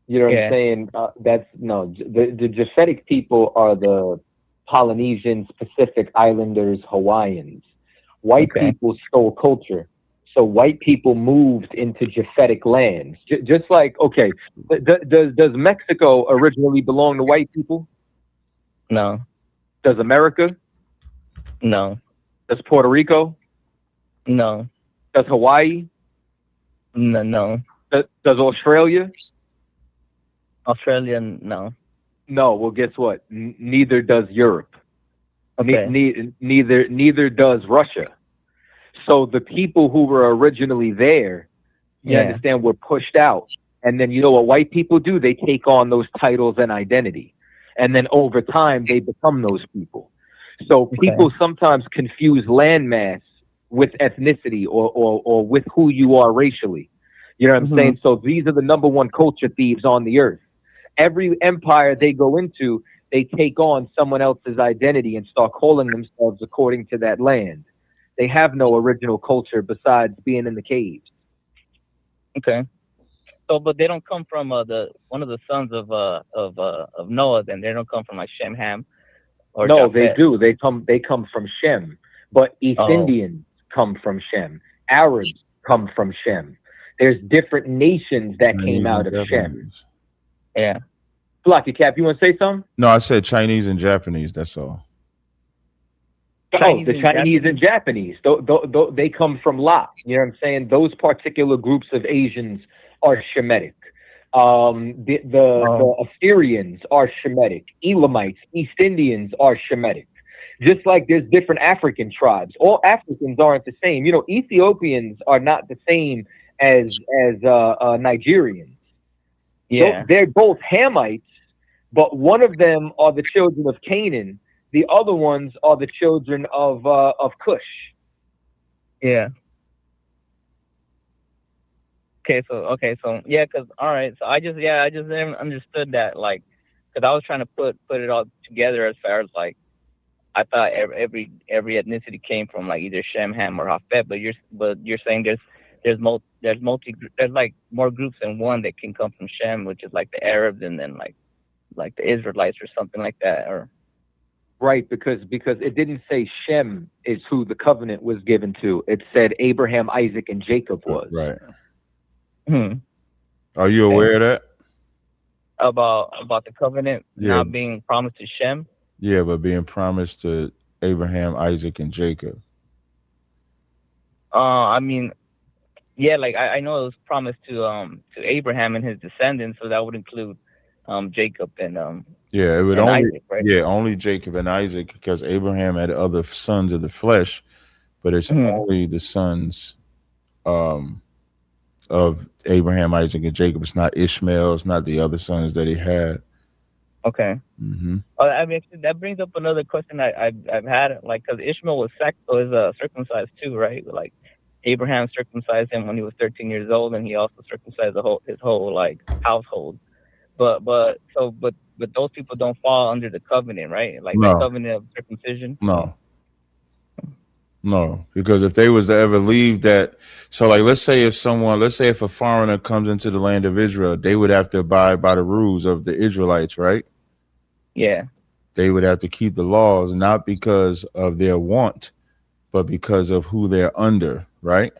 you know what I'm saying? The Japhetic people are the Polynesians, Pacific Islanders, Hawaiians. White people stole culture, so white people moved into Japhetic lands. Just like, okay, does Mexico originally belong to white people? No. Does America? No. Does Puerto Rico? No. Does Hawaii? No. Does Australia? Australia, no. No. Well, guess what? Neither does Europe. Okay. Neither does Russia. So the people who were originally there, you understand, were pushed out. And then you know what white people do? They take on those titles and identity. and then over time they become those people. So people sometimes confuse landmass with ethnicity or with who you are racially. You know what I'm saying? So these are the number one culture thieves on the earth. Every empire they go into, they take on someone else's identity and start calling themselves according to that land. They have no original culture besides being in the caves. Okay. So, but they don't come from one of the sons of Noah. Then they don't come from like Shem, Ham, or no, Japheth. they do. They come from Shem. But East Indians come from Shem. Arabs come from Shem. There's different nations that came out of Shem. Yeah. Blocky Cap, you want to say something? No, I said Chinese and Japanese. That's all. Oh, the Chinese and Japanese. They come from Lot. You know what I'm saying? Those particular groups of Asians are Shemitic. The Assyrians are Shemitic. Elamites, East Indians are Shemitic. Just like there's different African tribes. All Africans aren't the same. You know, Ethiopians are not the same as Nigerians. Yeah. They're both Hamites, but one of them are the children of Canaan. The other ones are the children of Cush. Yeah. Okay, so yeah, cause all right, so I just never understood that, like, cause I was trying to put it all together as far as like I thought every ethnicity came from like either Shem, Ham, or Japheth, but you're saying there's like more groups than one that can come from Shem, which is like the Arabs, and then like the Israelites or something like that, or right, because it didn't say Shem is who the covenant was given to. It said Abraham, Isaac, and Jacob was. Right. Are you aware of that? About the covenant not being promised to Shem? Yeah, but being promised to Abraham, Isaac, and Jacob. I mean, yeah, like I know it was promised to Abraham and his descendants, so that would include Jacob and it would and only Isaac, right? only Jacob and Isaac, because Abraham had other sons of the flesh, but it's only the sons of Abraham, Isaac, and Jacob. It's not Ishmael. It's not the other sons that he had. Okay. I mean, that brings up another question I've had, like, because Ishmael was circumcised too, right? Like, Abraham circumcised him when he was 13 years old, and he also circumcised his whole like household. But those people don't fall under the covenant, right? Like the covenant of circumcision. No, because if they was to ever leave that, so like let's say if a foreigner comes into the land of Israel, they would have to abide by the rules of the Israelites, right? Yeah. They would have to keep the laws, not because of their want, but because of who they're under, right?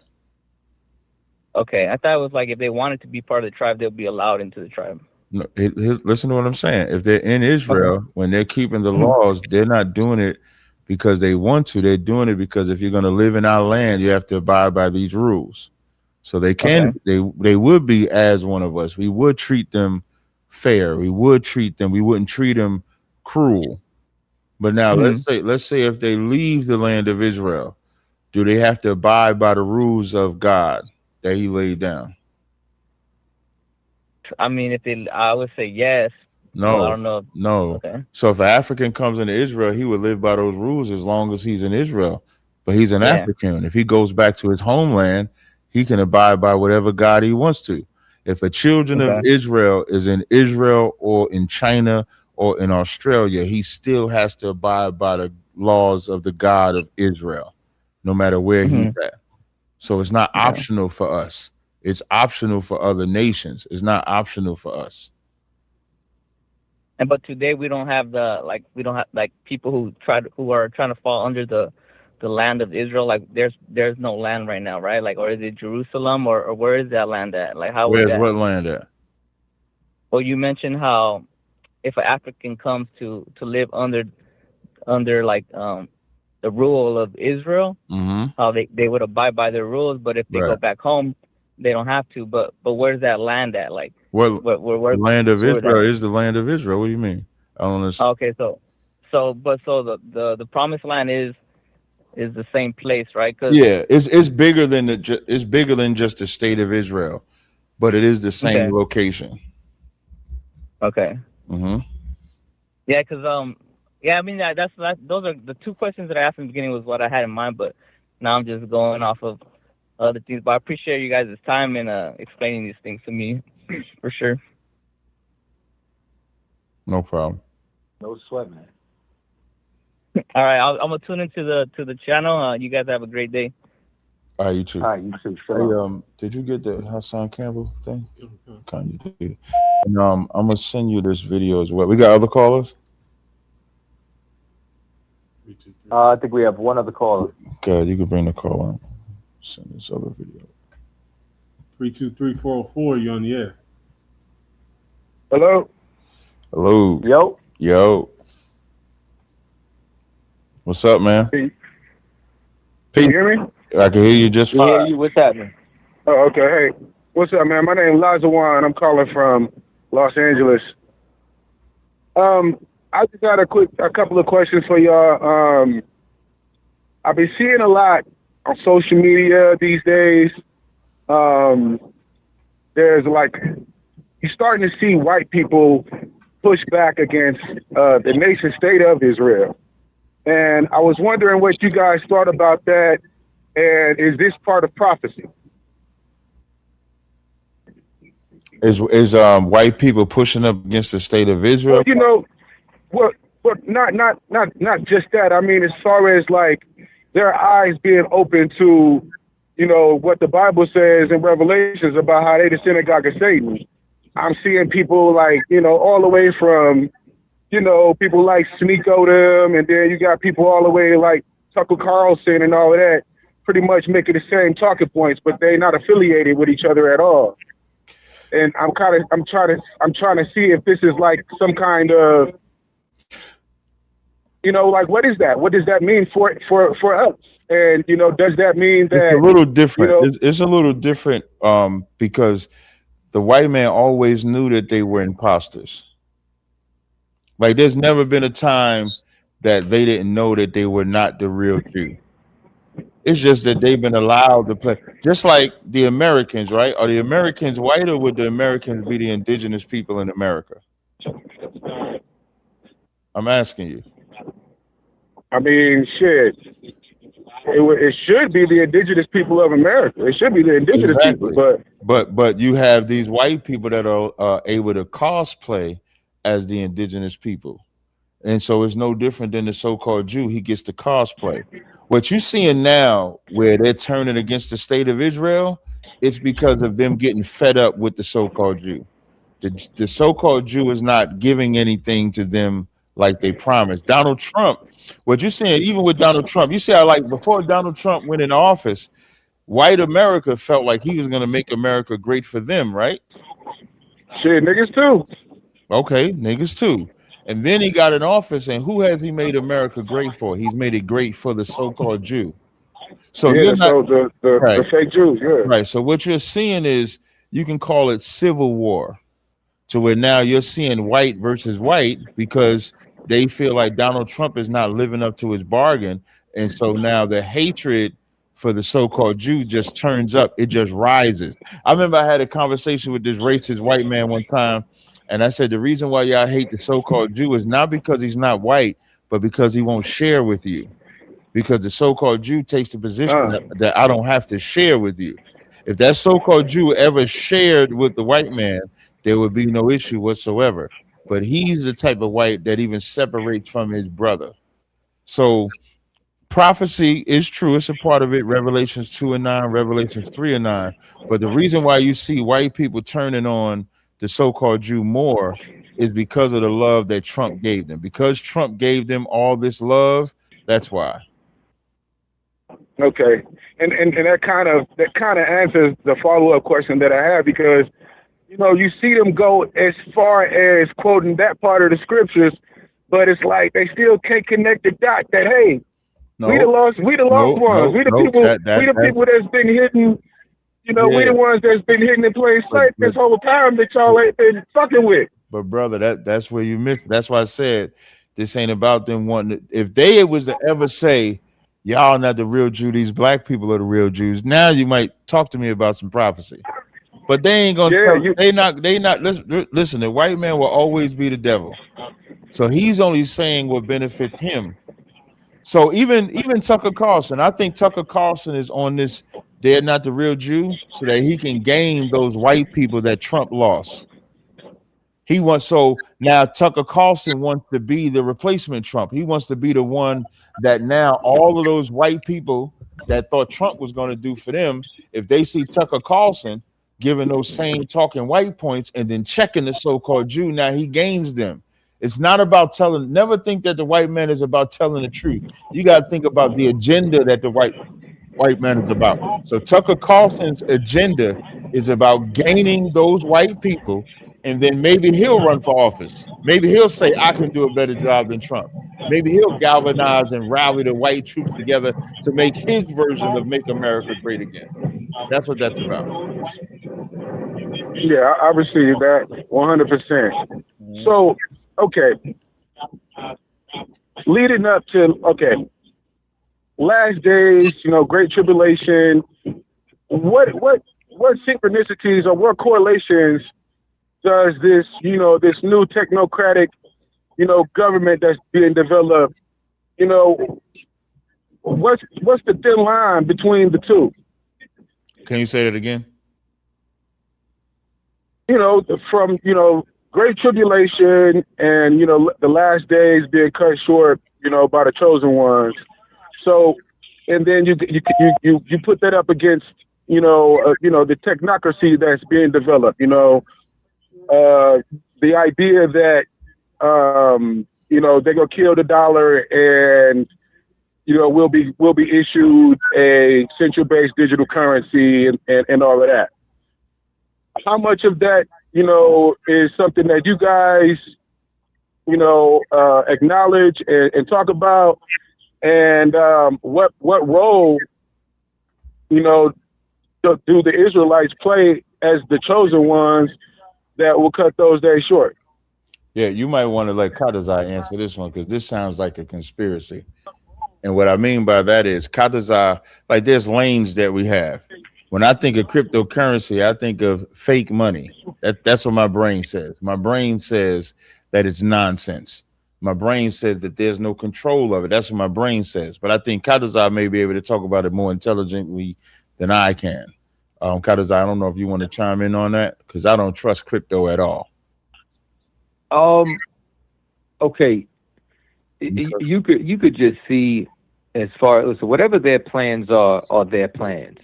Okay, I thought it was like if they wanted to be part of the tribe, they'll be allowed into the tribe. No, listen to what I'm saying. If they're in Israel, when they're keeping the laws, they're not doing it because they want to. They're doing it because if you're going to live in our land, you have to abide by these rules. So they can, they would be as one of us. We would treat them fair. We wouldn't treat them cruel. But now let's say if they leave the land of Israel, do they have to abide by the rules of God that he laid down? I mean, I would say yes. No, I don't know. No. Okay. So if an African comes into Israel, he would live by those rules as long as he's in Israel. But he's an African. If he goes back to his homeland, he can abide by whatever God he wants to. If a children of Israel is in Israel or in China or in Australia, he still has to abide by the laws of the God of Israel, no matter where he's at. So it's not optional for us. It's optional for other nations. It's not optional for us. But today we don't have people who are trying to fall under the land of Israel. Like there's no land right now, right? Like, or is it Jerusalem or where is that land at? Like where's what land at? Well, you mentioned how if an African comes to live under like the rule of Israel, how they would abide by their rules, but if they go back home, they don't have to. But where's that land at? Like, where the land of Israel is the land of Israel. What do you mean? I don't understand. Okay, so the promised land is the same place, right? It's bigger than just the state of Israel, but it is the same location. Okay. Yeah, because I mean those are the two questions that I asked in the beginning was what I had in mind, but now I'm just going off of other things. But I appreciate you guys' time and explaining these things to me for sure. No problem. No sweat, man. All right, I'm gonna tune into the channel. You guys have a great day. All right, you too. All right, you too. Hey, did you get the Hassan Campbell thing? Can you did. And I'm gonna send you this video as well. We got other callers. I think we have one other caller. Okay, you can bring the call on. Send this other video. 323-404. You on the air? Hello. Hello. Yo. What's up, man? Can you hear me? I can hear you just fine. Yeah, what's happening? Oh, okay. Hey, what's up, man? My name is Lazawan. I'm calling from Los Angeles. I just got a couple of questions for y'all. I've been seeing a lot on social media these days. There's you're starting to see white people push back against the nation state of Israel. And I was wondering what you guys thought about that. And is this part of prophecy? Is white people pushing up against the state of Israel? Well, not just that. I mean, as far as their eyes being open to, what the Bible says in Revelations about how they the synagogue of Satan. I'm seeing people all the way from, people like Sneak Odom, and then you got people all the way like Tucker Carlson and all of that, pretty much making the same talking points, but they're not affiliated with each other at all. And I'm trying to see if this is like some kind of, what is that? What does that mean for us? And does that mean that it's a little different? It's a little different because the white man always knew that they were imposters. Like there's never been a time that they didn't know that they were not the real Jew. It's just that they've been allowed to play, just like the Americans, right? Are the Americans white, or would the Americans be the indigenous people in America? I'm asking you. I mean, shit. It should be the indigenous people of America. It should be the indigenous people, but you have these white people that are able to cosplay as the indigenous people, and so it's no different than the so-called Jew. He gets to cosplay. What you're seeing now, where they're turning against the state of Israel, it's because of them getting fed up with the so-called Jew. The so-called Jew is not giving anything to them like they promised. Donald Trump, what you're saying, even with Donald Trump, you see how before Donald Trump went in office, white America felt like he was going to make America great for them, right? Shit, niggas too. Okay, niggas too. And then he got in office, and who has he made America great for? He's made it great for the so-called Jew. So yeah, you're not the fake Jews, yeah. Right. So what you're seeing is, you can call it civil war, to where now you're seeing white versus white because they feel like Donald Trump is not living up to his bargain. And so now the hatred for the so-called Jew just turns up. It just rises. I remember I had a conversation with this racist white man one time, and I said, the reason why y'all hate the so-called Jew is not because he's not white, but because he won't share with you. Because the so-called Jew takes the position that I don't have to share with you. If that so-called Jew ever shared with the white man, there would be no issue whatsoever. But he's the type of white that even separates from his brother. So prophecy is true. It's a part of it. Revelations 2:9, Revelations 3:9. But the reason why you see white people turning on the so-called Jew more is because of the love that Trump gave them. Because Trump gave them all this love, that's why. Okay. And that kind of answers the follow-up question that I have, because you see them go as far as quoting that part of the scriptures, but it's like they still can't connect the dot that, hey, we the lost ones. We the people that's been hidden, we the ones that's been hidden in plain sight this whole time that y'all ain't been fucking with. But brother, that's where you missed. That's why I said this ain't about them wanting to, if they was to ever say, y'all not the real Jew, these black people are the real Jews, now you might talk to me about some prophecy. But they ain't gonna. They not. Listen. The white man will always be the devil. So he's only saying what benefits him. So even Tucker Carlson, I think Tucker Carlson is on this "They're Not the Real Jew" so that he can gain those white people that Trump lost. He wants, so now Tucker Carlson wants to be the replacement Trump. He wants to be the one that now all of those white people that thought Trump was going to do for them, if they see Tucker Carlson giving those same talking white points and then checking the so-called Jew, now he gains them. It's not about telling, never think that the white man is about telling the truth. You got to think about the agenda that the white man is about. So Tucker Carlson's agenda is about gaining those white people, and then maybe he'll run for office. Maybe he'll say, I can do a better job than Trump. Maybe he'll galvanize and rally the white troops together to make his version of Make America Great Again. That's what that's about. Yeah, I receive that 100%. So, okay. Leading up to, last days, great tribulation. What synchronicities or what correlations does this, this new technocratic, government that's being developed, what's the thin line between the two? Can you say that again? From, great tribulation and, the last days being cut short, by the chosen ones. So, and then you put that up against, the technocracy that's being developed, the idea that, they're gonna kill the dollar and, we'll be issued a central-based digital currency and all of that. How much of that, is something that you guys, acknowledge and talk about, and what role, do the Israelites play as the chosen ones that will cut those days short? Yeah, you might want to let Kadazai answer this one because this sounds like a conspiracy. And what I mean by that is Kadazai, like there's lanes that we have. When I think of cryptocurrency, I think of fake money. That's what my brain says. My brain says that it's nonsense. My brain says that there's no control of it. That's what my brain says. But I think Kadazai may be able to talk about it more intelligently than I can. Kadazai, I don't know if you want to chime in on that because I don't trust crypto at all. Okay. You could just see as far as whatever their plans are their plans.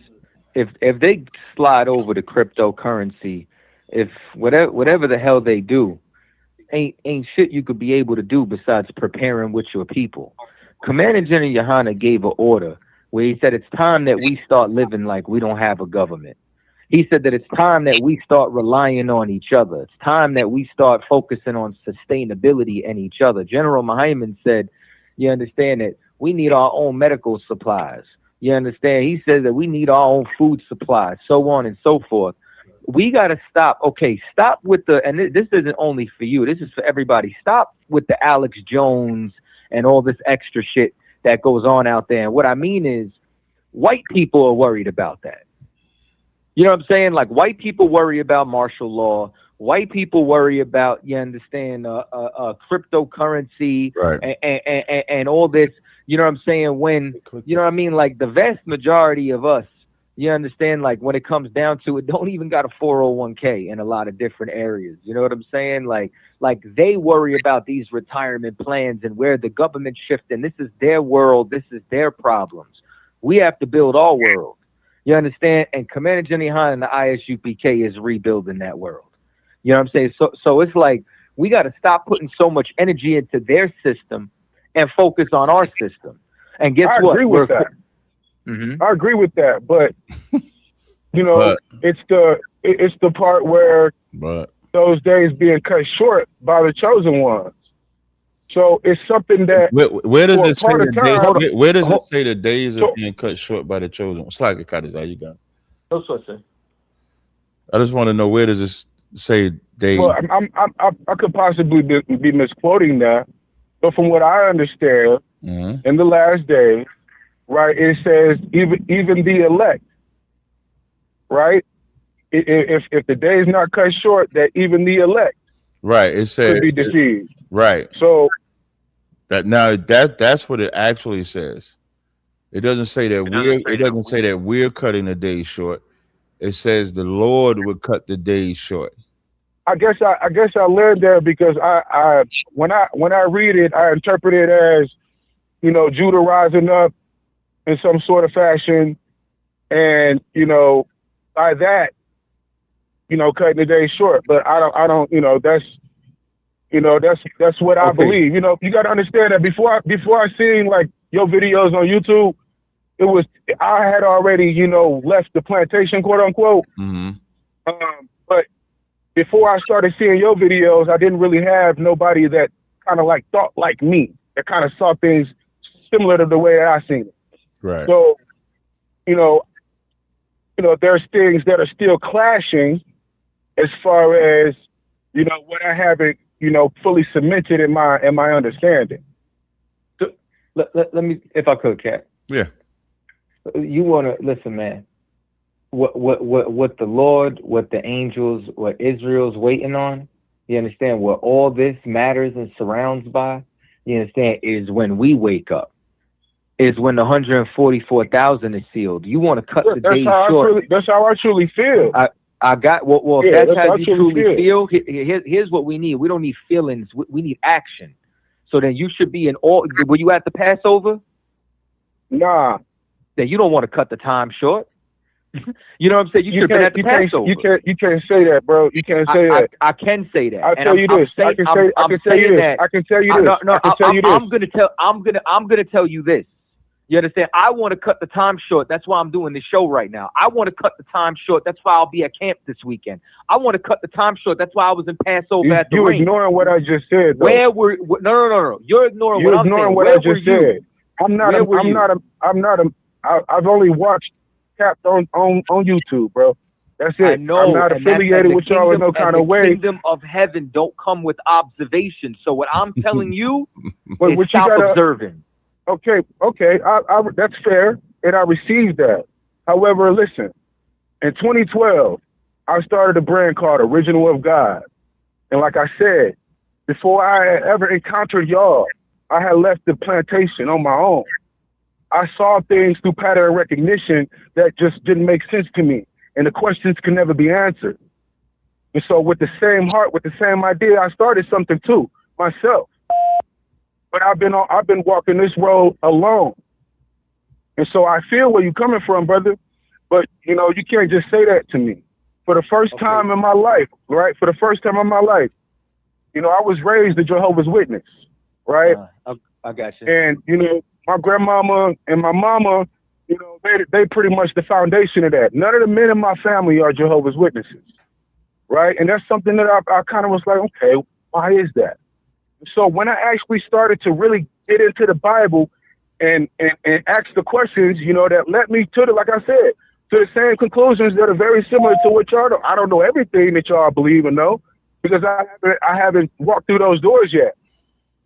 If they slide over to cryptocurrency, if whatever the hell they do, ain't shit you could be able to do besides preparing with your people. Commander General Yohana gave an order where he said it's time that we start living like we don't have a government. He said that it's time that we start relying on each other. It's time that we start focusing on sustainability and each other. General Muhammad said, you understand that we need our own medical supplies. You understand? He says that we need our own food supplies, so on and so forth. We got to stop. Okay, stop with and this isn't only for you. This is for everybody. Stop with the Alex Jones and all this extra shit that goes on out there. And what I mean is white people are worried about that. You know what I'm saying? Like white people worry about martial law. White people worry about, you understand, cryptocurrency, right, and all this. You know what I'm saying? When, you know what I mean? Like the vast majority of us, you understand, like when it comes down to it, don't even got a 401k in a lot of different areas. You know what I'm saying? Like they worry about these retirement plans and where the government shifting. This is their world. This is their problems. We have to build our world. You understand? And Commander Jenny Hahn and the ISUPK is rebuilding that world. You know what I'm saying? So it's like we got to stop putting so much energy into their system and focus on our system. And guess what? I agree with that. Mm-hmm. I agree with that, but it's the part where those days being cut short by the chosen ones. So it's something that where does it say where does it say the days are being cut short by the chosen ones? Like it cut is how you got. That's what I say. I just want to know where does it say days? Well, I could possibly be misquoting that, but from what I understand, in the last day, right, it says even the elect, right? If the day is not cut short, that even the elect, right, it said could be deceived. Right. So that's what it actually says. It doesn't say that we're cutting the days short. It says the Lord would cut the days short. I guess I learned that because when I read it, I interpret it as, you know, Judah rising up in some sort of fashion, and, you know, by that, you know, cutting the day short. But I don't, you know, that's what I believe. You know, you got to understand that before I seen like your videos on YouTube, I had already, you know, left the plantation, quote unquote. But before I started seeing your videos, I didn't really have nobody that kind of like thought like me, that kind of saw things similar to the way I seen it. Right. So, you know, there's things that are still clashing as far as, you know, what I haven't, you know, fully cemented in my understanding. So, let me, if I could, Cat. Yeah. You want to listen, man. What the Lord, what the angels, what Israel's waiting on, you understand, what all this matters and surrounds by, you understand, is when we wake up, is when the 144,000 is sealed. You want to cut the days short. That's how I truly feel. I got, if Yeah, that's how I you truly feel, here's what we need. We don't need feelings. We need action. So then you should be in all, were you at the Passover? Nah. Then you don't want to cut the time short. You know what I'm saying? You should have been at the Passover. You can't say that, bro. You can't say that. I can say that. I'll tell you this. I can tell you this. I can tell you this. I'm gonna tell you this. You understand? I want to cut the time short. That's why I'm doing this show right now. I want to cut the time short. That's why I'll be at camp this weekend. I want to cut the time short. That's why I was in Passover at the ring. You're ignoring what I just said, though. No. You're ignoring what I'm saying. You're ignoring what I just said. I've only watched Capped on YouTube, bro. That's it. I know, I'm not affiliated with y'all in no kind of way. The kingdom of heaven don't come with observation. So what I'm telling you is stop observing. Okay. That's fair, and I received that. However, listen, in 2012, I started a brand called Original of God. And like I said, before I had ever encountered y'all, I had left the plantation on my own. I saw things through pattern recognition that just didn't make sense to me, and the questions could never be answered. And so with the same heart, with the same idea, I started something too, myself. But I've been walking this road alone. And so I feel where you're coming from, brother. But, you know, you can't just say that to me. For the first time in my life, right? For the first time in my life, you know, I was raised a Jehovah's Witness, right? I got you. And, you know, my grandmama and my mama, you know, they pretty much the foundation of that. None of the men in my family are Jehovah's Witnesses, right? And that's something that I kind of was like, okay, why is that? So when I actually started to really get into the Bible and ask the questions, you know, that led me to like I said, to the same conclusions that are very similar to what y'all do. I don't know everything that y'all believe and know because I haven't walked through those doors yet.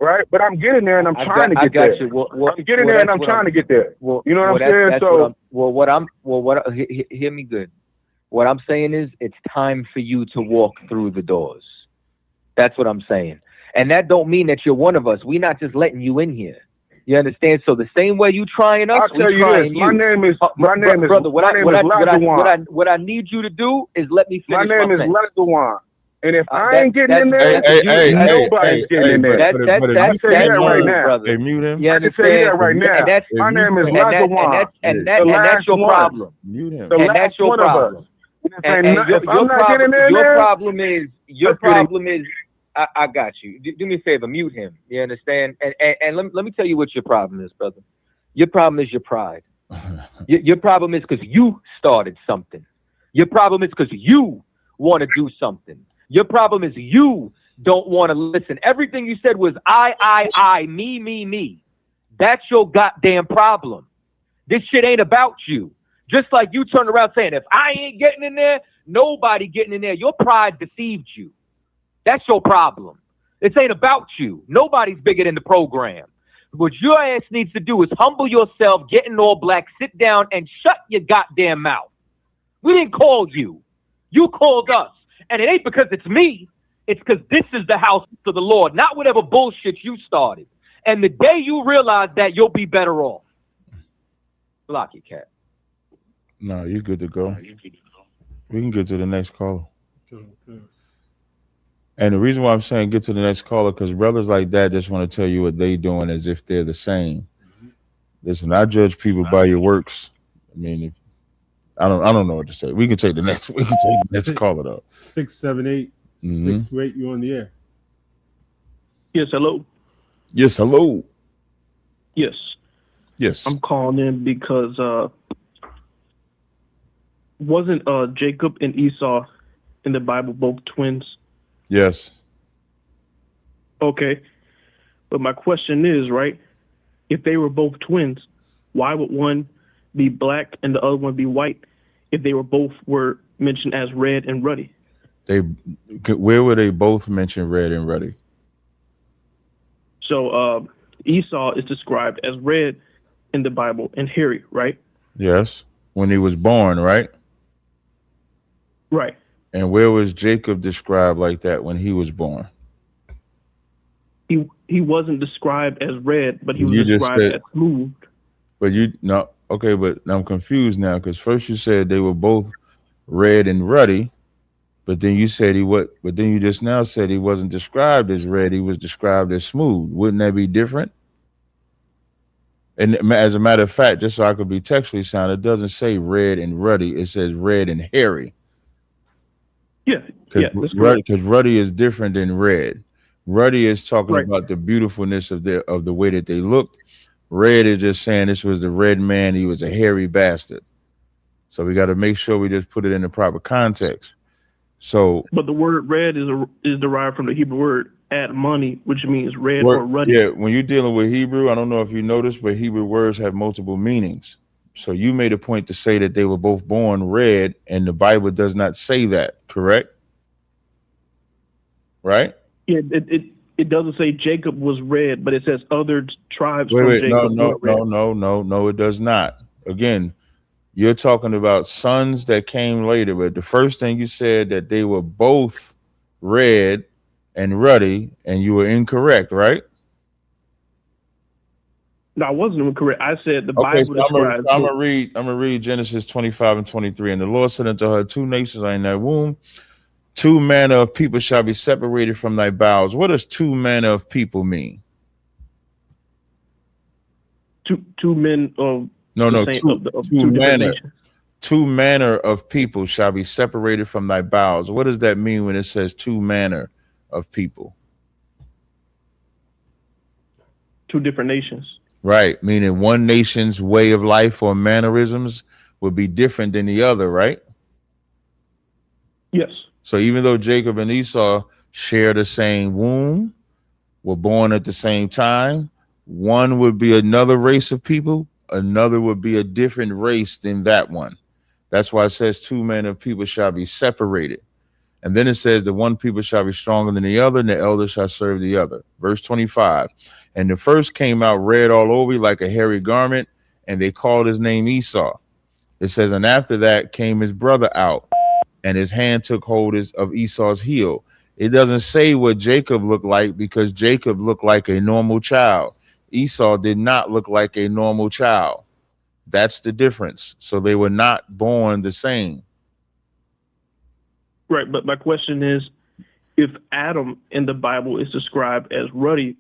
Right, but I'm getting there, and I'm trying to get there. I'm getting there, and I'm trying to get there. You know what I'm saying? Hear me good. What I'm saying is, it's time for you to walk through the doors. That's what I'm saying, and that don't mean that you're one of us. We're not just letting you in here. You understand? So the same way you trying us, I'll tell you this. My name is brother. What I need you to do is let me finish. My name is Lazawan. And if I ain't getting in there, nobody's getting in there. That's right now. Hey, mute him. I can tell you that right now. My name is Lazawan. And that's your problem. Mute him. And that's your problem. Your problem is, I got you. Do me a favor, mute him. You understand? And let me tell you what your problem is, brother. Your problem is your pride. Your problem is because you started something. Your problem is because you want to do something. Your problem is you don't want to listen. Everything you said was I, me. That's your goddamn problem. This shit ain't about you. Just like you turned around saying, if I ain't getting in there, nobody getting in there. Your pride deceived you. That's your problem. This ain't about you. Nobody's bigger than the program. What your ass needs to do is humble yourself, get in all black, sit down, and shut your goddamn mouth. We didn't call you. You called us. And it ain't because it's me. It's because this is the house of the Lord, not whatever bullshit you started. And the day you realize that, you'll be better off. Lock your cat. No, you're good to go. We can get to the next caller. And the reason why I'm saying get to the next caller, because brothers like that just want to tell you what they doing as if they're the same. Listen, I judge people by your works. I mean, I don't know what to say. We can take the next. We can take the next caller though. 678 628. You on the air? Yes, hello. Yes, hello. Yes. Yes. I'm calling in because wasn't Jacob and Esau in the Bible both twins? Yes. Okay. But my question is, right, if they were both twins, why would one be black and the other one be white if they were mentioned as red and ruddy? Where were they both mentioned red and ruddy? So Esau is described as red in the Bible and hairy, right? Yes. When he was born, right? Right. And where was Jacob described like that when he was born? He wasn't described as red, but he was described as smooth. But but I'm confused now because first you said they were both red and ruddy, but then you said but then you just now said he wasn't described as red, he was described as smooth. Wouldn't that be different? And as a matter of fact, just so I could be textually sound, it doesn't say red and ruddy, it says red and hairy. Yeah, because ruddy is different than red. Ruddy is talking about the beautifulness of the way that they looked. Red is just saying this was the red man. He was a hairy bastard. So we got to make sure we just put it in the proper context. So, but the word red is derived from the Hebrew word admoni, which means red or ruddy. Yeah, when you're dealing with Hebrew, I don't know if you noticed, but Hebrew words have multiple meanings. So you made a point to say that they were both born red, and the Bible does not say that, correct? Right? Yeah, it doesn't say Jacob was red, but it says other tribes from Jacob. No, it does not. Again, you're talking about sons that came later, but the first thing you said that they were both red and ruddy, and you were incorrect, right? No, I wasn't incorrect. I said the Bible describes. I'm gonna read Genesis 25 and 23. And the Lord said unto her, 2 nations are in thy womb, 2 manner of people shall be separated from thy bowels. What does 2 manner of people mean? Two men of two manner of people shall be separated from thy bowels. What does that mean when it says 2 manner of people? 2 different nations. Right, meaning one nation's way of life or mannerisms would be different than the other, right? Yes. So even though Jacob and Esau share the same womb, were born at the same time, one would be another race of people, another would be a different race than that one. That's why it says 2 men of people shall be separated. And then it says the one people shall be stronger than the other, and the elder shall serve the other. Verse 25. And the first came out red all over like a hairy garment, and they called his name Esau. It says, and after that came his brother out, and his hand took hold of Esau's heel. It doesn't say what Jacob looked like, because Jacob looked like a normal child. Esau did not look like a normal child. That's the difference. So they were not born the same. Right, but my question is, if Adam in the Bible is described as ruddy,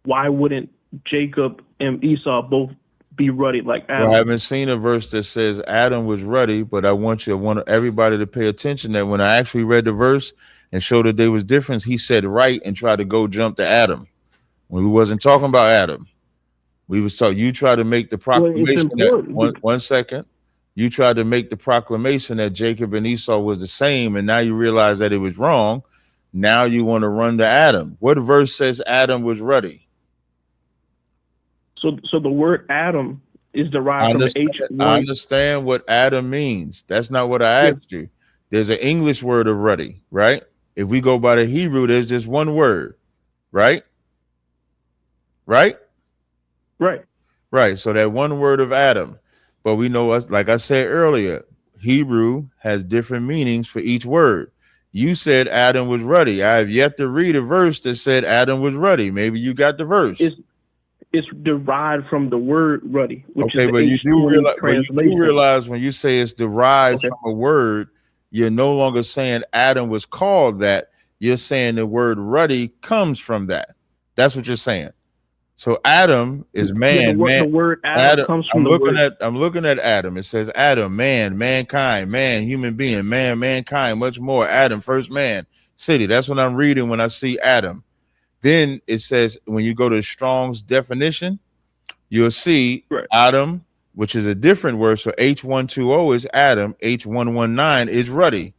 why wouldn't Jacob and Esau both be ruddy like Adam? Well, I haven't seen a verse that says Adam was ruddy, but I want everybody to pay attention that when I actually read the verse and showed that there was difference, he said right and tried to go jump to Adam. When we wasn't talking about Adam. We was talking, you tried to make the proclamation one second. You tried to make the proclamation that Jacob and Esau was the same, and now you realize that it was wrong. Now you want to run to Adam. What verse says Adam was ruddy? So the word Adam is derived from the ancient word. I understand what Adam means. That's not what I asked you. There's an English word of ruddy, right? If we go by the Hebrew, there's just one word, right? Right? Right. So that one word of Adam. But we know us, like I said earlier, Hebrew has different meanings for each word. You said Adam was ruddy. I have yet to read a verse that said Adam was ruddy. Maybe you got the verse. It's derived from the word ruddy, which Okay, is but the you do realize, translation. when you say it's derived from a word, you're no longer saying Adam was called that. You're saying the word ruddy comes from that. That's what you're saying. So Adam is man. The word Adam comes from I'm looking at Adam. It says Adam, man, mankind, man, human being, man, mankind, much more. Adam, first man, city. That's what I'm reading when I see Adam. Then it says, when you go to Strong's definition, you'll see Adam, which is a different word. So H120 is Adam, H119 is ruddy.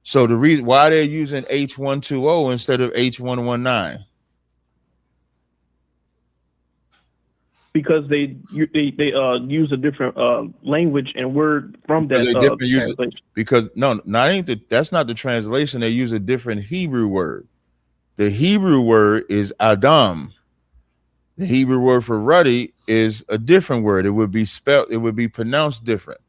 So the reason why they're using H120 instead of H119. Because they use a different language and word from that translation. Because that's not the translation. They use a different Hebrew word. The Hebrew word is Adam. The Hebrew word for ruddy is a different word. It would be pronounced different.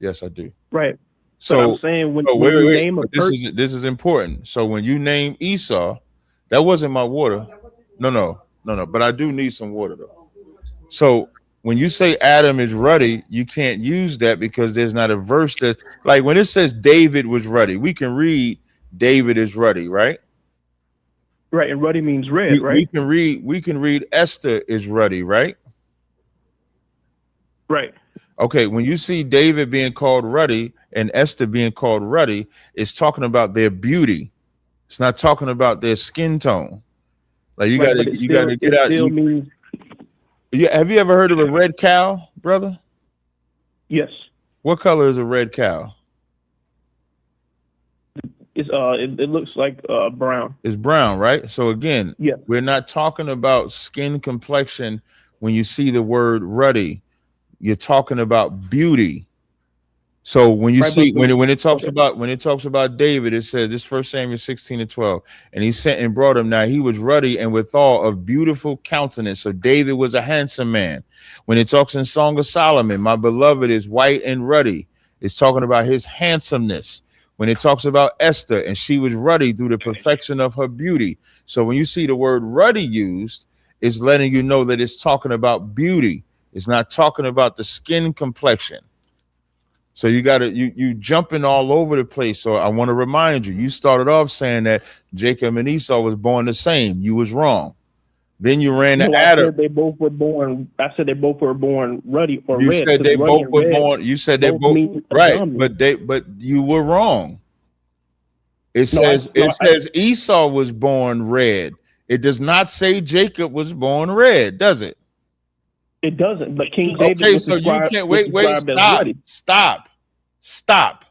Yes, I do. Right. So I'm saying when you name a person, this is important. So when you name Esau, that wasn't my water. No. But I do need some water though. So when you say Adam is ruddy, you can't use that because there's not a verse that, like when it says David was ruddy, we can read David is ruddy, right? Right, and ruddy means red, right? We can read Esther is ruddy, right? Right. Okay, when you see David being called ruddy and Esther being called ruddy, it's talking about their beauty. It's not talking about their skin tone. Like you got to get out. Have you ever heard of a red cow, brother? Yes. What color is a red cow? It looks like brown. It's brown, right? So again, yeah, we're not talking about skin complexion when you see the word ruddy. You're talking about beauty. So when you see when it talks about David, it says this 1 Samuel 16:12, and he sent and brought him. Now he was ruddy and withal of beautiful countenance. So David was a handsome man. When it talks in Song of Solomon, my beloved is white and ruddy, it's talking about his handsomeness. When it talks about Esther, and she was ruddy through the perfection of her beauty. So when you see the word ruddy used, it's letting you know that it's talking about beauty. It's not talking about the skin complexion. So you jumping all over the place. So I want to remind you, you started off saying that Jacob and Esau was born the same. You was wrong. Then you ran to Adam. I said they both were born ruddy or red. You said they both were born. You said they both right, but you were wrong. It says Esau was born red. It does not say Jacob was born red, does it? It doesn't. But King David. Okay, so you can't wait. Stop.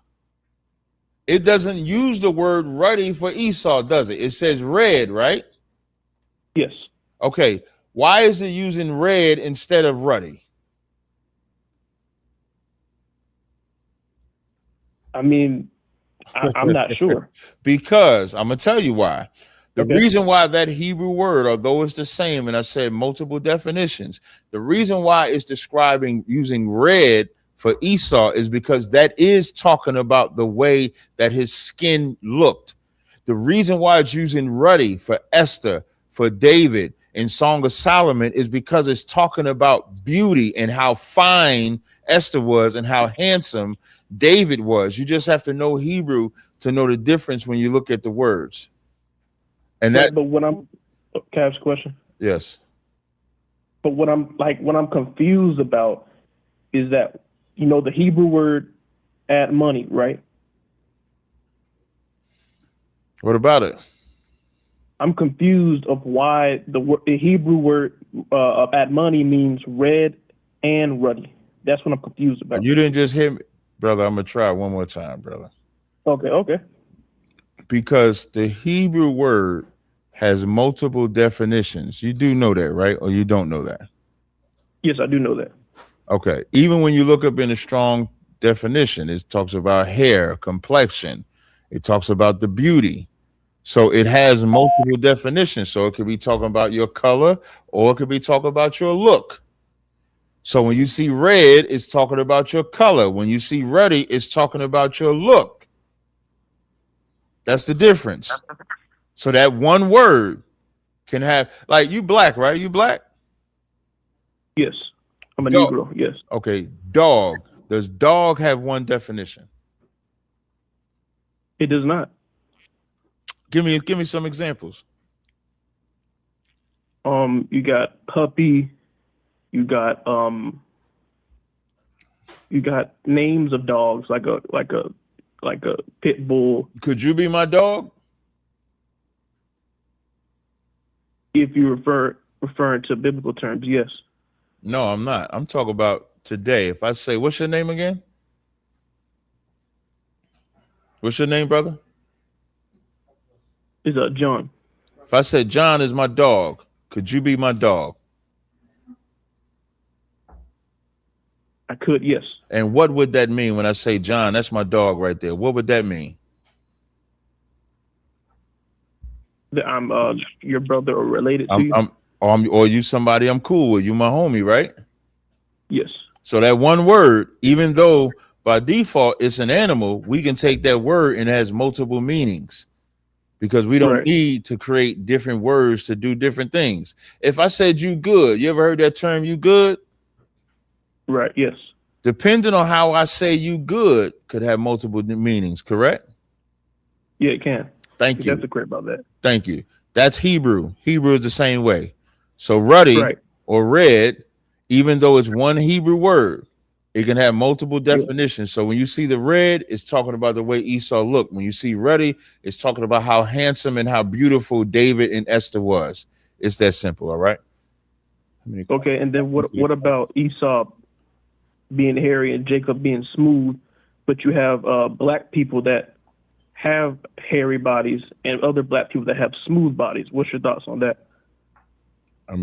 It doesn't use the word ruddy for Esau, does it? It says red, right? Yes. Okay. Why is it using red instead of ruddy? I mean, I'm not sure. Because I'm gonna tell you why. The reason why that Hebrew word, although it's the same, and I said multiple definitions, the reason why it's describing using red for Esau is because that is talking about the way that his skin looked. The reason why it's using ruddy for Esther, for David, in Song of Solomon is because it's talking about beauty and how fine Esther was and how handsome David was. You just have to know Hebrew to know the difference when you look at the words. And that, but when I'm, can I ask a question? Yes. But what I'm confused about is that, you know, the Hebrew word add money, right? What about it? I'm confused of why the Hebrew word add money means red and ruddy. That's what I'm confused about. You didn't just hit me, brother. I'm gonna try one more time, brother. Okay. Because the Hebrew word has multiple definitions. You do know that, right? Or you don't know that? Yes, I do know that. Okay. Even when you look up in a Strong definition, it talks about hair, complexion. It talks about the beauty. So it has multiple definitions. So it could be talking about your color, or it could be talking about your look. So when you see red, it's talking about your color. When you see ruddy, it's talking about your look. That's the difference. So that one word can have, like, you black, right? You black? Yes. I'm a Dog. Negro. Yes. Okay. Dog. Does dog have one definition? It does not. Give me some examples. You got puppy. You got names of dogs like a pit bull. Could you be my dog? If you referring to biblical terms, yes. No, I'm not. I'm talking about today. If I say, what's your name again? What's your name, brother? Is John. If I said John is my dog, could you be my dog? I could, yes. And what would that mean when I say John? That's my dog right there. What would that mean? That I'm your brother or related to you. Or you somebody I'm cool with. You my homie, right? Yes. So that one word, even though by default it's an animal, we can take that word and it has multiple meanings because we don't need to create different words to do different things. If I said you good, you ever heard that term you good? Right, yes. Depending on how I say you good could have multiple meanings, correct? Yeah, it can. Thank you. That's correct about that. Thank you. That's Hebrew. Hebrew is the same way. So ruddy or red, even though it's one Hebrew word, it can have multiple definitions. So when you see the red, it's talking about the way Esau looked. When you see ruddy, it's talking about how handsome and how beautiful David and Esther was. It's that simple, all right? Okay, and then what about Esau being hairy and Jacob being smooth, but you have black people that have hairy bodies and other black people that have smooth bodies? What's your thoughts on that? I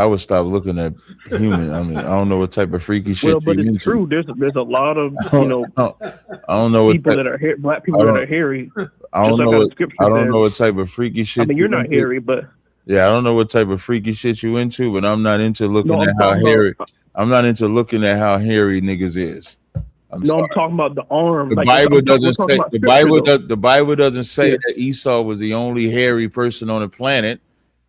would stop looking at human. I don't know what type of freaky shit. Well, but it's true. There's a lot of I don't know people that are black people that are hairy. I don't know what type of freaky shit. I mean, you're not hairy, but yeah, I don't know what type of freaky shit you into, but I'm not into looking at how hairy. I'm not into looking at how hairy niggas is. I'm talking about the arm. The Bible doesn't say the Bible doesn't say that Esau was the only hairy person on the planet.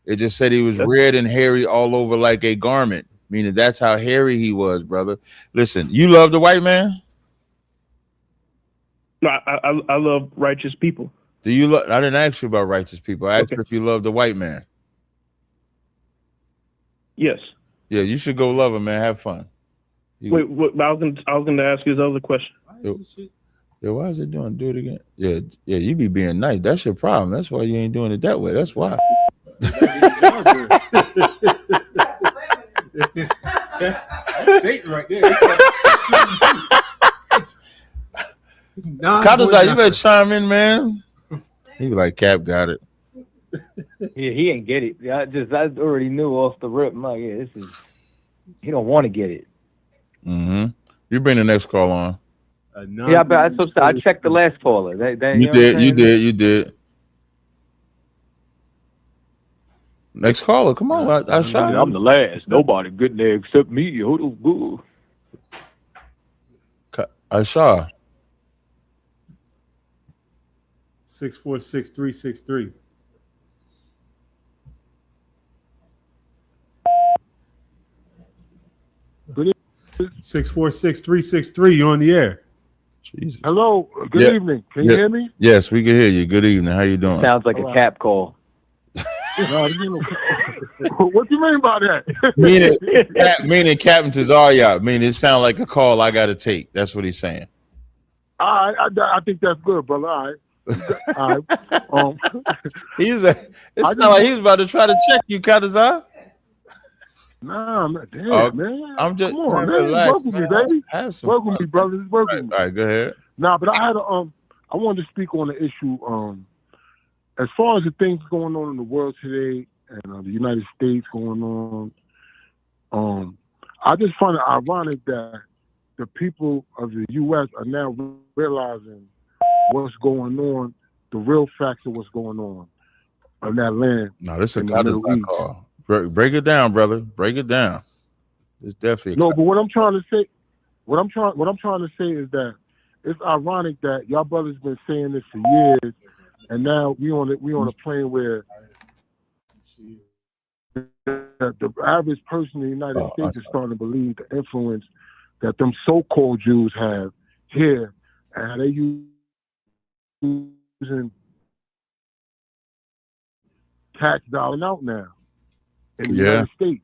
It just said he was red and hairy all over like a garment, meaning that's how hairy he was, brother. Listen, you love the white man? No, I love righteous people. Do you love? I didn't ask you about righteous people. I asked you if you love the white man. Yes. Yeah, you should go love him, man. Have fun. Wait, I was gonna ask you this other question. Yeah, why is it doing? Do it again. Yeah, you be being nice. That's your problem. That's why you ain't doing it that way. That's why. Satan right there. Kadazai, you better chime in, man. He was like, Cap got it. Yeah, he ain't get it. I already knew off the rip. I'm like, yeah, he don't want to get it. Mm-hmm. You bring the next call on. Yeah, but I checked the last caller. You did. Next caller, come on. I shot. I'm the last. Nobody good there except me. I saw. 646-363. Good 646-363. You're on the air. Jesus. Hello. Good evening. Can you hear me? Yes, we can hear you. Good evening. How you doing? Sounds like a cap call. What you mean by that? meaning Captain Tazaria. Meaning it sounds like a call I got to take. That's what he's saying. I think that's good, brother. All right. It sounds like he's about to try to check you, Kadazai. Nah, I'm not damn, man. I'm just come on, man. relax, Work with me, baby. Work with me, brothers. Work with me. All right, go ahead. Nah, but I wanted to speak on the issue. As far as the things going on in the world today and the United States going on, I just find it ironic that the people of the U.S. are now realizing what's going on, the real facts of what's going on that land. No, this is a Kadazai call. Break it down, brother. Break it down. It's definitely no. But what I'm trying to say is that it's ironic that y'all brothers been saying this for years, and now we on a plane where the average person in the United States is starting to believe the influence that them so-called Jews have here, and how they using tax dollar out now in the United States.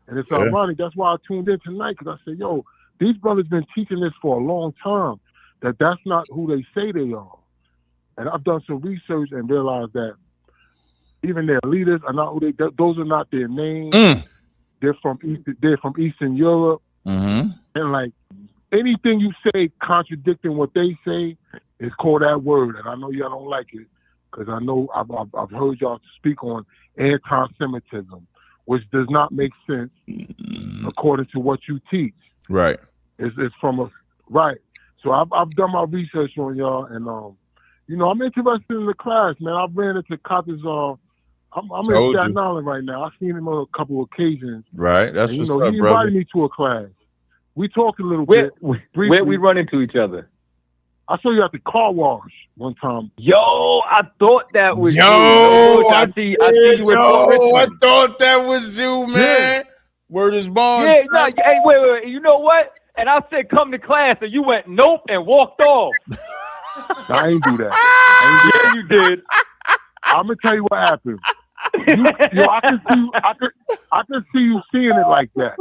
And it's ironic. That's why I tuned in tonight, because I said, yo, these brothers been teaching this for a long time, that's not who they say they are. And I've done some research and realized that even their leaders are not who they. Those are not their names. They're from Eastern Europe, and like anything you say contradicting what they say is called that word. And I know y'all don't like it, because I know I've heard y'all speak on anti-Semitism, which does not make sense according to what you teach. Right. It's from a right. So I've done my research on y'all, and I'm interested in the class, man. I ran into Katazar. I'm in Staten Island right now. I've seen him on a couple of occasions. Right. That's and, what's he up, invited brother. me to a class. We talked a little bit. Where we run into each other? I saw you at the car wash one time. Yo, I thought that was you. I see you in Port Richmond. I thought that was you, man. Word is born. Yeah, no, hey, wait. You know what? And I said, come to class, and you went, nope, and walked off. I ain't do that. Yeah, you did. I'm gonna tell you what happened. I can see you seeing it like that,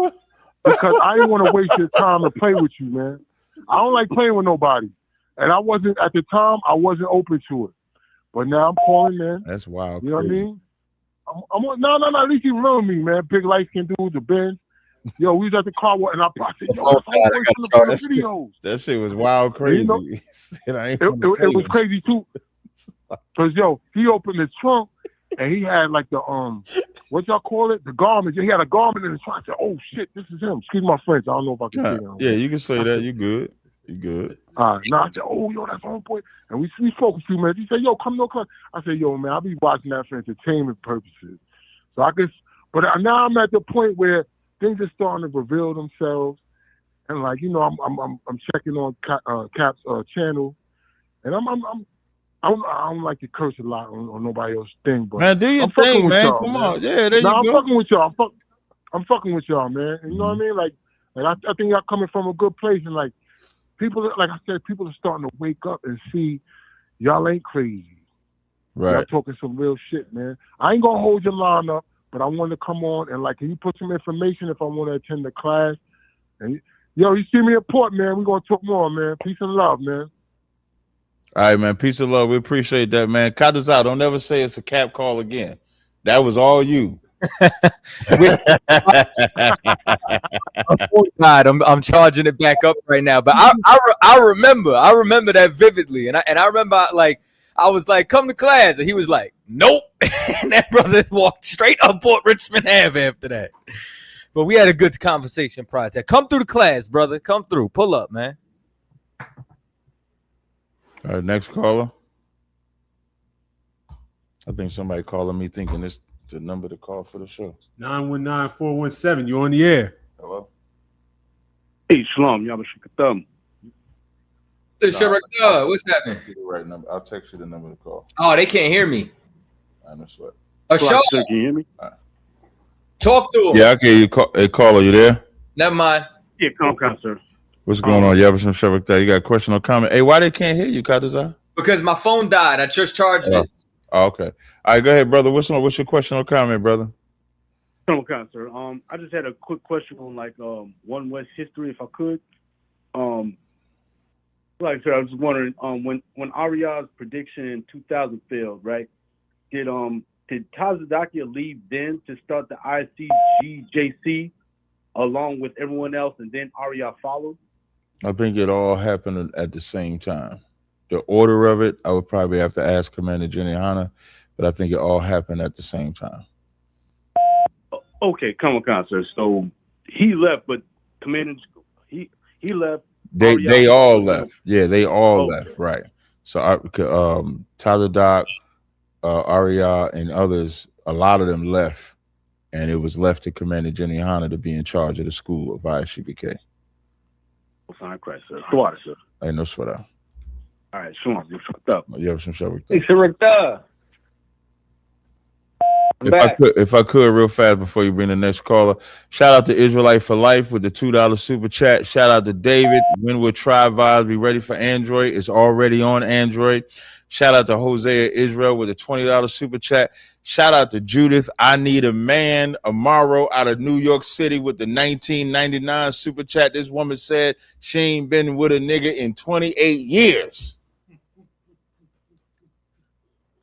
because I didn't want to waste your time to play with you, man. I don't like playing with nobody, and I wasn't at the time. I wasn't open to it, but now I'm calling, man. That's wild. You know what I mean? No. At least you remember me, man. Big light skinned dude, the Ben. Yo, we was at the car wash, and I said, yo, that shit was wild crazy. You know, it was crazy too. Cause yo, he opened his trunk and he had like the what y'all call it? The garment. He had a garment in his trunk. I said, oh shit, this is him. Excuse my French. I don't know if I can say that. Yeah, you can say that. You good. You good. I said, oh yo, that's homeboy. And we spoke a few minutes. He said, yo, come no class. I said, yo, man, I'll be watching that for entertainment purposes. So I guess, but now I'm at the point where things are starting to reveal themselves, and like I'm checking on Cap's channel, and I don't like to curse a lot on nobody else's thing, but man, do your thing, man. Come on, yeah, there you go. I'm fucking with y'all. I'm fucking with y'all, man. And you know what I mean? Like I think y'all coming from a good place, and like people, like I said, people are starting to wake up and see y'all ain't crazy. Right. Y'all talking some real shit, man. I ain't gonna hold your line up, but I wanted to come on and like, can you put some information if I want to attend the class? And yo, you see me at Port, man. We're gonna talk more, man. Peace and love, man. All right, man. Peace and love. We appreciate that, man. Cut us out. Don't ever say it's a Cap call again. That was all you. God, I'm charging it back up right now. But I remember that vividly, and I remember I was like, come to class, and he was like, nope, and that brother walked straight up Port Richmond Ave after that. But we had a good conversation prior to that. Come through the class, brother. Come through. Pull up, man. All right, next caller. I think somebody calling me thinking this the number to call for the show. 919-417. You on the air? Hello. Hey, Shalom. Y'all thumb. What's happening? The right number. I'll text you the number to call. Oh, they can't hear me. I know sweat. Ashar, Can you hear me? talk to him. Yeah, okay. You call. Hey, caller, you there? Never mind. Yeah, come on, sir. What's going on? Yabashim Shavak there. You got a question or comment? Hey, why they can't hear you, Kadazai? Because my phone died. I just charged it. Oh, okay. All right, go ahead, brother. What's your question or comment, brother? Come on, sir. I just had a quick question on One West history, if I could. Like I said, I was wondering when Aria's prediction in 2000 failed, right? Did Tazakia leave then to start the ICGJC along with everyone else, and then Aria followed? I think it all happened at the same time. The order of it, I would probably have to ask Commander Jenny Hanna, but I think it all happened at the same time. Okay, come on, sir. So he left, but Commander he left. They all left. Yeah, they all left. Right. So Tyler Doc, Aria, and others, a lot of them left, and it was left to Commander Jenny Hanna to be in charge of the school of ISUBK. Fine, Christ, sir. Sir. I no sweat out. All right, Sean, you fucked up. You have some show. Hey, Sirikta. If I could, real fast before you bring the next caller, shout out to Israelite for Life with the $2 super chat. Shout out to David. Winwood Tribe Vibes. Be ready for Android. It's already on Android. Shout out to Hosea Israel with a $20 super chat. Shout out to Judith. I need a man. Amaro out of New York City with the 1999 super chat. This woman said she ain't been with a nigga in 28 years.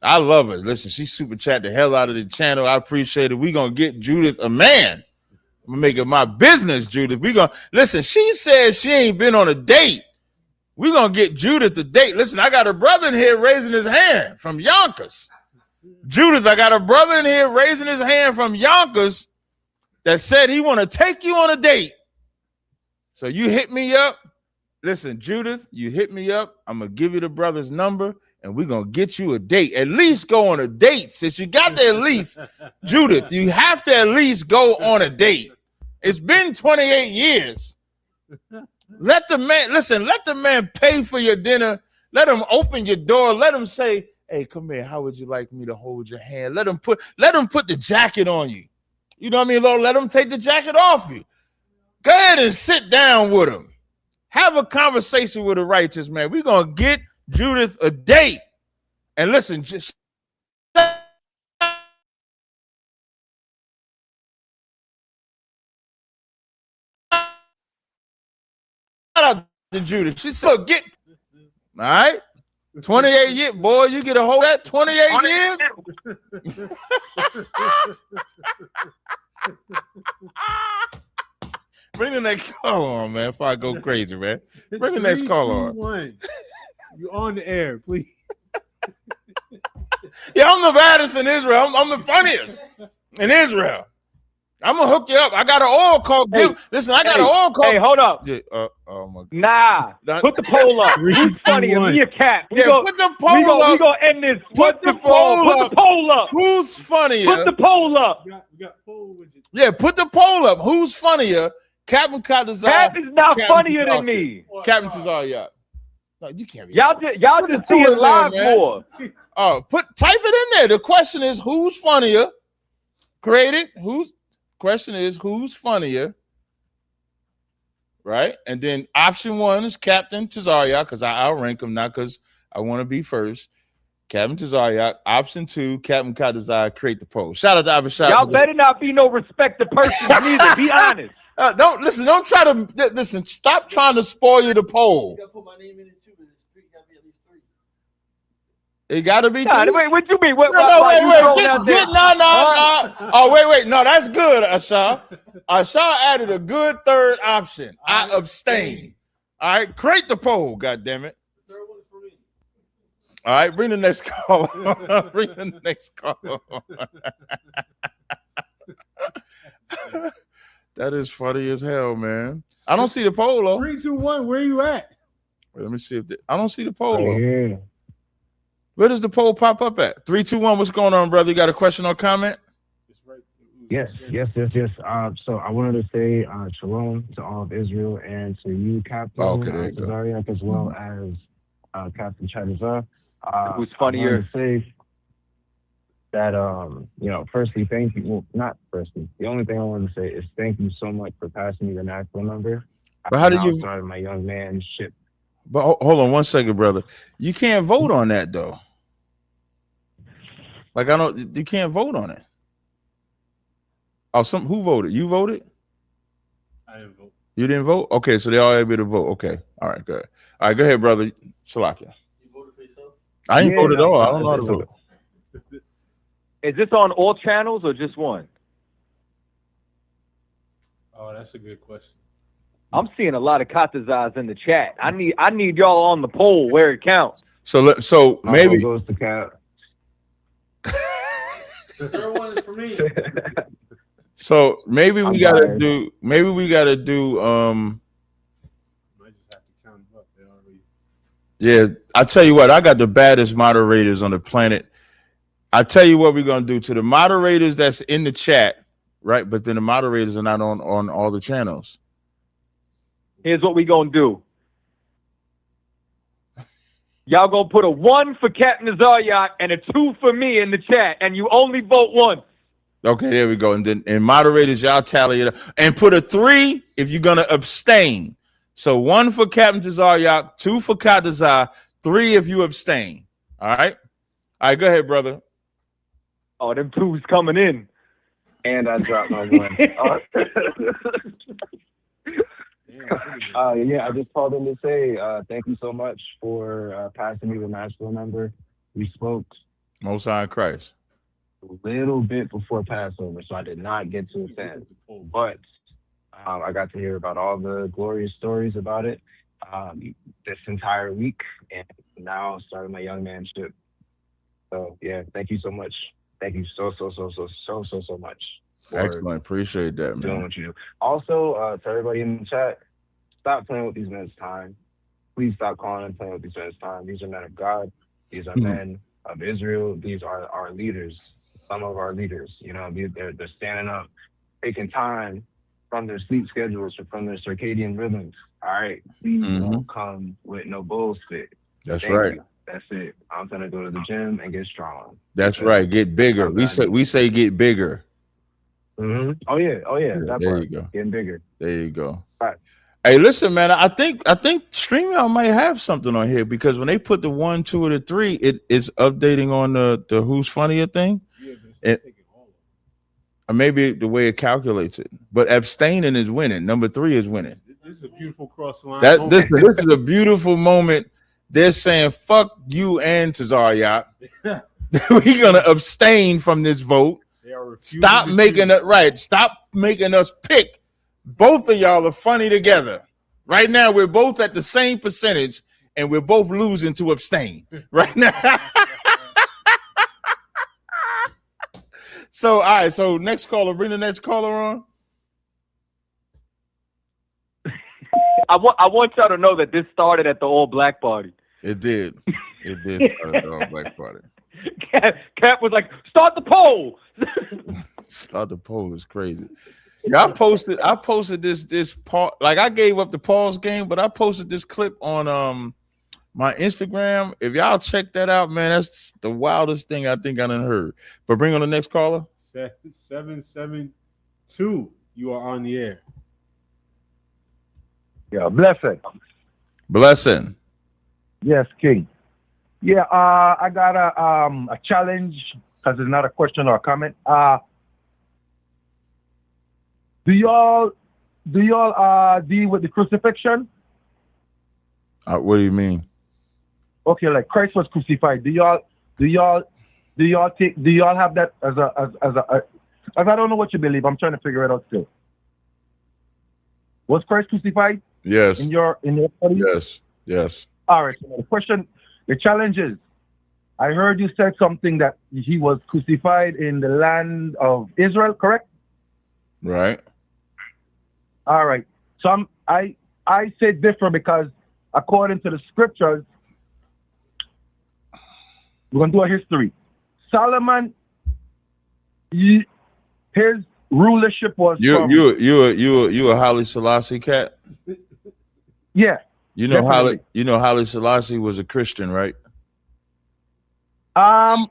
I love her. Listen, she super chat the hell out of the channel. I appreciate it. We gonna get Judith a man. I'm gonna make it my business, Judith. We gonna listen. She said she ain't been on a date. We gonna get Judith a date. Listen, I got a brother in here raising his hand from Yonkers. Judith, I got a brother in here raising his hand from Yonkers that said he want to take you on a date. So you hit me up. Listen, Judith, you hit me up. I'm gonna give you the brother's number. And we're going to get you a date. At least go on a date. Since you got to at least, Judith, you have to at least go on a date. It's been 28 years. Let the man pay for your dinner. Let him open your door. Let him say, hey, come here. How would you like me to hold your hand? Let him put the jacket on you. You know what I mean, Lord? Let him take the jacket off you. Go ahead and sit down with him. Have a conversation with a righteous man. We're going to get Judith a date. And listen, just shout out to Judith. She's so get all right. 28 years, boy, you get a hold of that 28 years. Bring the next call on, man. Before I go crazy, man. Bring the next call on. You're on the air, please. Yeah, I'm the baddest in Israel. I'm the funniest in Israel. I'm gonna hook you up. I got an oil call. Listen, I got an oil call. Hey, hold up. Yeah, oh my God. Nah, put the poll up. Who's funnier? Me or Cat? Put the poll up. We gonna end this. Put the poll up. Who's funnier? Put the poll up. We got poll widgets. Yeah, put the poll up. Who's funnier? Captain Kadazar. Cap is not funnier than me. Captain Tazar, no, you can't be. Y'all just see it live more. Type it in there. The question is who's funnier? Create it. Question is who's funnier? Right? And then option 1 is Captain Tazariak, because I'll rank him, not because I want to be first. Captain Tazariak. Option 2, Captain Kadazar. Create the poll. Shout out to Abishai. Y'all better not be no respected person neither. Be honest. Don't try to listen. Stop trying to spoil the poll. You gotta put my name in it too, but it's 3. Gotta be at least 3. It gotta be. Nah, wait, what you mean? Wait. No, that's good, Asha. Asha added a good third option. I abstain. All right, create the poll. God damn it. The third one is for me. All right, bring the next call. Bring the next call. That is funny as hell, man. I don't see the poll though. 3, 2, 1. Where you at? Wait, let me see if I don't see the poll. Yeah. Where does the poll pop up at? 3, 2, 1. What's going on, brother? You got a question or comment? Yes. So I wanted to say shalom to all of Israel and to you, Captain Zariak, as well as Captain Chadazar. Who's funnier? I wanted to say that, firstly, thank you. Well, not firstly. The only thing I wanted to say is thank you so much for passing me the national number. But how do you started my young man ship? But hold on 1 second, brother. You can't vote on that though. Like you can't vote on it. Oh, who voted? You voted? I didn't vote. You didn't vote? Okay, so they all able to vote. Okay. All right, good. All right, go ahead, brother. Salakia. You voted for yourself? I ain't voted at all. I don't know how to vote. Is this on all channels or just one? Oh, that's a good question. I'm seeing a lot of Katazas in the chat. I need y'all on the poll where it counts. So maybe goes to Cap. The third one is for me. So maybe we gotta do. Might just have to count them up. They already. Yeah, I tell you what, I got the baddest moderators on the planet. I tell you what we're gonna do to the moderators that's in the chat, right? But then the moderators are not on all the channels. Here's what we gonna do. Y'all gonna put a 1 for Captain Zaryak and a 2 for me in the chat, and you only vote 1. Okay, there we go. And then moderators, y'all tally it up and put a 3 if you're gonna abstain. So 1 for Captain Zaryak, 2 for Katazar, 3 if you abstain. All right. All right, go ahead, brother. Oh, them 2's coming in. And I dropped my 1. Yeah, I just called in to say thank you so much for passing me the Nashville number. We spoke Most High in Christ a little bit before Passover, so I did not get to attend. But I got to hear about all the glorious stories about it this entire week, and now starting my young manship. So yeah, thank you so much. Thank you so much. Excellent. Appreciate that, man. Doing what you do. Also, to everybody in the chat, stop playing with these men's time. Please stop calling and playing with these men's time. These are men of God. These are men of Israel. These are our leaders. Some of our leaders. You know, they're standing up, taking time from their sleep schedules or from their circadian rhythms. All right, please don't come with no bullshit. That's Thank right. you. That's it. I'm gonna go to the gym and get strong. That's right. Get bigger. We say get bigger. Oh yeah. That There part. you go. Getting bigger. There you go. All right. Hey, listen, man. I think StreamYard might have something on here because when they put the 1, 2, or the 3, it is updating on the Who's Funnier thing. Or maybe the way it calculates it. But abstaining is winning. Number 3 is winning. This is a beautiful cross line. This is a beautiful moment. They're saying fuck you and Tazaryak. We're gonna abstain from this vote. Stop making it right. Stop making us pick. Both of y'all are funny together. Right now, we're both at the same percentage, and we're both losing to abstain. Right now. So, all right. So, next caller. Bring the next caller on. I want y'all to know that this started at the All Black Party. It did. It did start at the All Black Party. Cap was like, "Start the poll." Start the poll is crazy. Yeah, I posted this Paul. Like I gave up the Paul's game, but I posted this clip on my Instagram. If y'all check that out, man, that's the wildest thing I think I done heard. But bring on the next caller. 772. You are on the air. Yeah, blessing. Yes, King. Yeah, I got a challenge because it's not a question or a comment. Do y'all deal with the crucifixion? What do you mean? Okay, like Christ was crucified. Do y'all have that as I don't know what you believe. I'm trying to figure it out still. Was Christ crucified? Yes. In your study? Yes. All right. So the challenge is, I heard you said something that he was crucified in the land of Israel, correct? Right. All right. So I say different because according to the scriptures, we're gonna do a history. Solomon, his rulership was you a Haile Selassie cat? Yeah. You know Haile Selassie was a Christian, right? I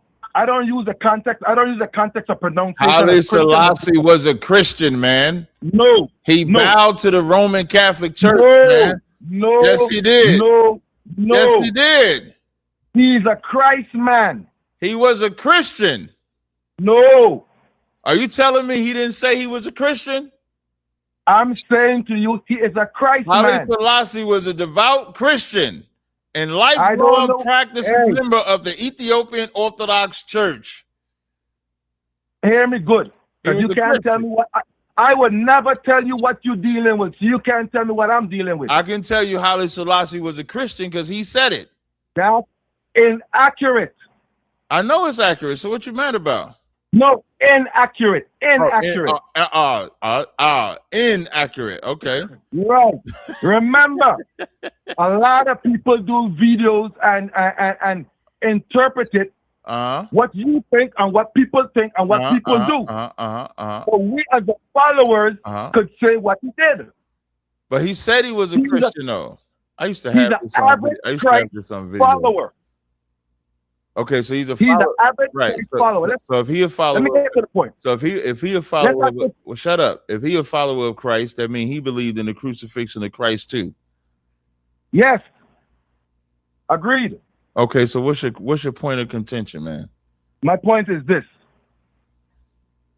don't use the context. I don't use the context of pronunciation. Haile Selassie was a Christian, man. No. He bowed to the Roman Catholic Church, man. No. Yes, he did. No. Yes, he did. He's a Christ man. He was a Christian. No. Are you telling me he didn't say he was a Christian? I'm saying to you, he is a Christ man. Haile Selassie was a devout Christian and lifelong practicing member of the Ethiopian Orthodox Church. Hear me good. Because you can't tell me what I would never tell you what you're dealing with. So you can't tell me what I'm dealing with. I can tell you Haile Selassie was a Christian because he said it. That's inaccurate. I know it's accurate. So what you mad about? No, inaccurate. Inaccurate. Inaccurate. Okay. Right. Remember, a lot of people do videos and interpret it what you think and what people think and what people do. So we as the followers could say what he did. But he said he was a Christian, though. I used to He's have an this on average video. I used to have Christ this on video. follower. Okay, so he's a He's an follower. average Right. Christ So, follower. Let's, so if he a follower, let me get to the point. so if he a Let's follower, not well, shut up. If he a follower of Christ, that means he believed in the crucifixion of Christ too. Yes. Agreed. Okay, so what's your point of contention, man? My point is this.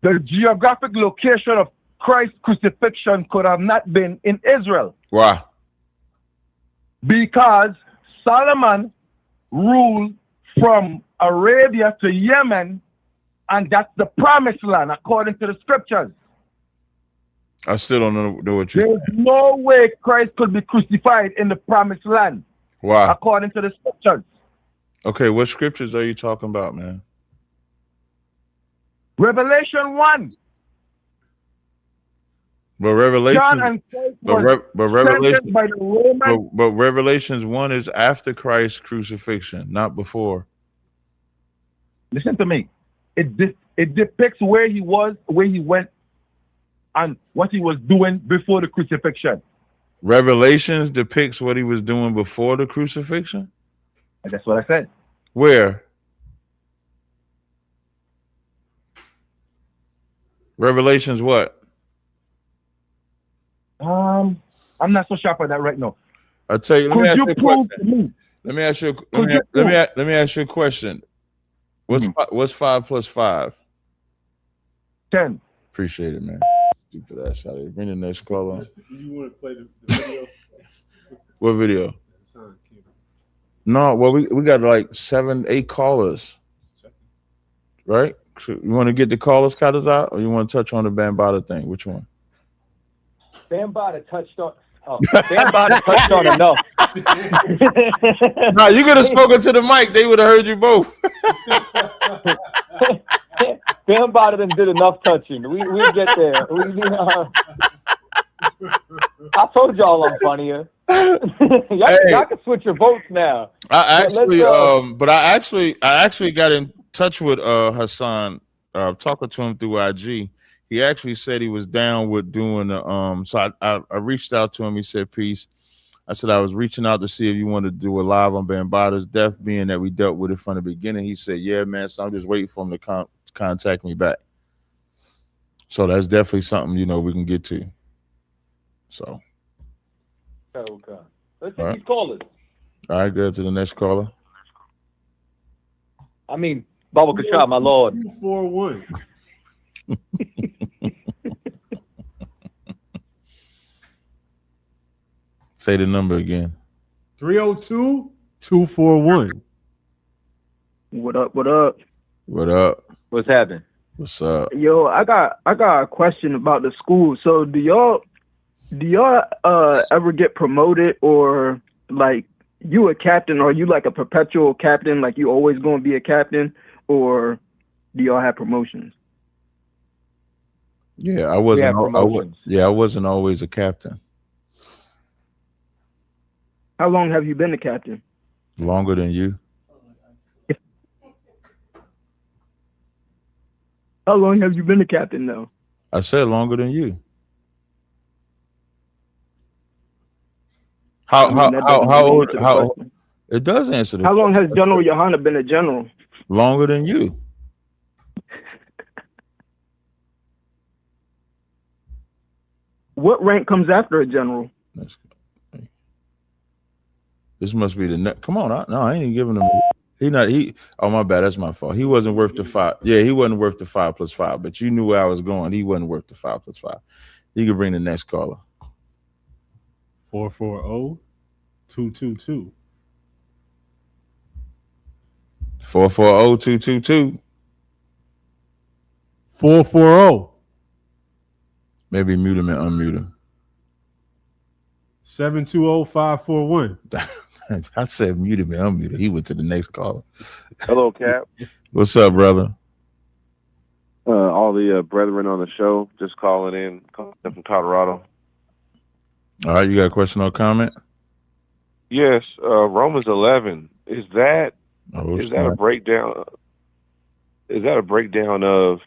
The geographic location of Christ's crucifixion could have not been in Israel. Why? Because Solomon ruled from Arabia to Yemen, and that's the promised land according to the scriptures. I still don't know what you. There's no way Christ could be crucified in the promised land. Why? According to the scriptures. Okay, what scriptures are you talking about, man? Revelation 1. But Revelation, John and Christ was Revelation, sentenced by the Roman. but Revelations 1 is after Christ's crucifixion, not before. Listen to me. It depicts where he was, where he went, and what he was doing before the crucifixion. Revelations depicts what he was doing before the crucifixion? And that's what I said. Where? Revelations what? I'm not so sharp on that right now. I'll tell you. Let me ask you a question. Let me ask you a question. What's 5 plus 5? 10. Appreciate it, man. Stupid ass out of here. Bring the next caller. You want to play the video? What video? Son came up. No, well, we got like 7, 8 callers. Right? You want to get the callers cutters out, or you want to touch on the Bambaataa thing? Which one? Bambaata touched on. Oh, Bambaata touched on enough. No, you could have spoken to the mic. They would have heard you both. Bambaata done did enough touching. We get there. I told y'all I'm funnier. y'all can switch your votes now. I actually got in touch with Hassan, talking to him through IG. He actually said he was down with doing the so I reached out to him. He said, peace. I said I was reaching out to see if you wanted to do a live on Bambaata's death, being that we dealt with it from the beginning. He said, yeah, man, so I'm just waiting for him to contact me back. So that's definitely something, we can get to. So okay. Let's take these callers. All right, good. To the next caller. I mean, Baba Kashab, my lord. 241. Say the number again. 302-241. What up? What up? What up? What's happening? What's up? Yo, I got a question about the school. So do y'all ever get promoted, or like you a captain? Are you like a perpetual captain, like you always gonna be a captain, or do y'all have promotions? Yeah, I wasn't always a captain. How long have you been a captain? Longer than you. How long have you been a captain though? I said longer than you. How old? It does answer the How long question. has General Yohana been a general? Longer than you. What rank comes after a general? This must be the next. Come on, I ain't even giving him. Oh, my bad. That's my fault. He wasn't worth the 5. Yeah, he wasn't worth the 5 plus 5. But you knew where I was going. He wasn't worth the 5 plus 5. You can bring the next caller. 440-222. 440-222. 440. Maybe mute him and unmute him. 720-541. I said mute him and unmute him. He went to the next caller. Hello, Cap. What's up, brother? All the brethren on the show, just calling in from Colorado. All right, you got a question or comment? Yes, Romans 11. Is that a breakdown? Is that a breakdown of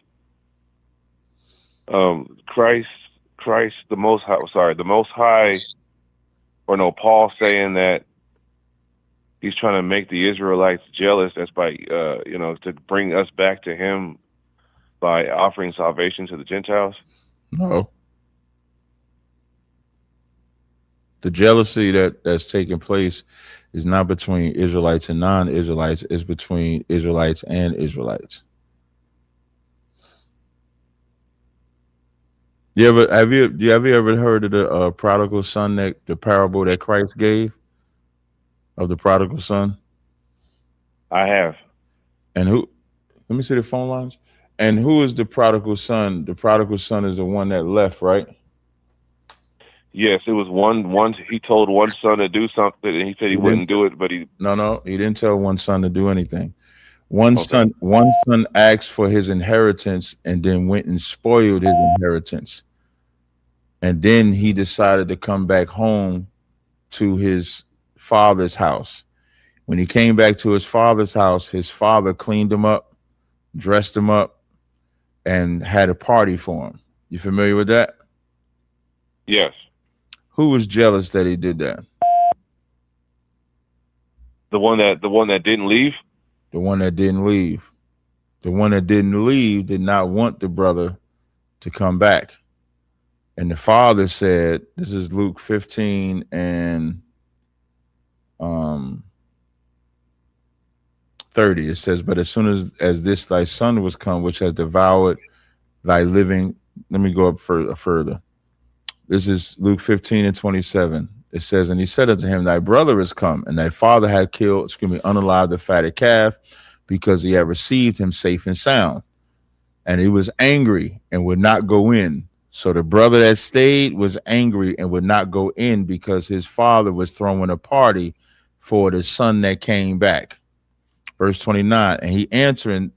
Christ, the Most High? Sorry, the Most High, or no, Paul saying that he's trying to make the Israelites jealous. That's by, to bring us back to him by offering salvation to the Gentiles? No. The jealousy that's taking place is not between Israelites and non-Israelites. It's between Israelites and Israelites. Have you ever heard of the prodigal son, the parable that Christ gave of the prodigal son? I have. And who? Let me see the phone lines. And who is the prodigal son? The prodigal son is the one that left, right? Yes, it was one. He told one son to do something, and he said he wouldn't do it, but he didn't tell one son to do anything. One son asked for his inheritance and then went and spoiled his inheritance. And then he decided to come back home to his father's house. When he came back to his father's house, his father cleaned him up, dressed him up, and had a party for him. You familiar with that? Yes. Who was jealous that he did that? The one that didn't leave? The one that didn't leave. The one that didn't leave did not want the brother to come back. And the father said, this is Luke 15 and 30. It says, but as soon as this thy son was come, which has devoured thy living. Let me go up further. This is Luke 15 and 27. It says, and he said unto him, thy brother is come, and thy father had killed, unalive the fatted calf, because he had received him safe and sound. And he was angry and would not go in. So the brother that stayed was angry and would not go in because his father was throwing a party for the son that came back. Verse 29, and he answering,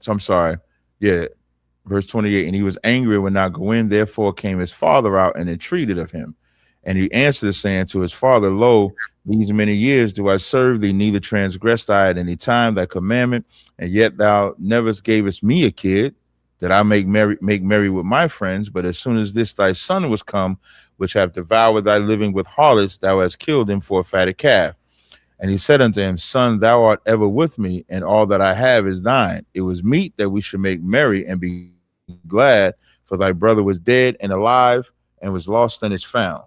verse 28, and he was angry and would not go in. Therefore came his father out and entreated of him. And he answered, saying to his father, lo, these many years do I serve thee, neither transgressed I at any time thy commandment, and yet thou never gavest me a kid, that I make merry with my friends. But as soon as this thy son was come, which have devoured thy living with harlots, thou hast killed him for a fatted calf. And he said unto him, son, thou art ever with me, and all that I have is thine. It was meet that we should make merry and be glad, for thy brother was dead and alive, and was lost and is found.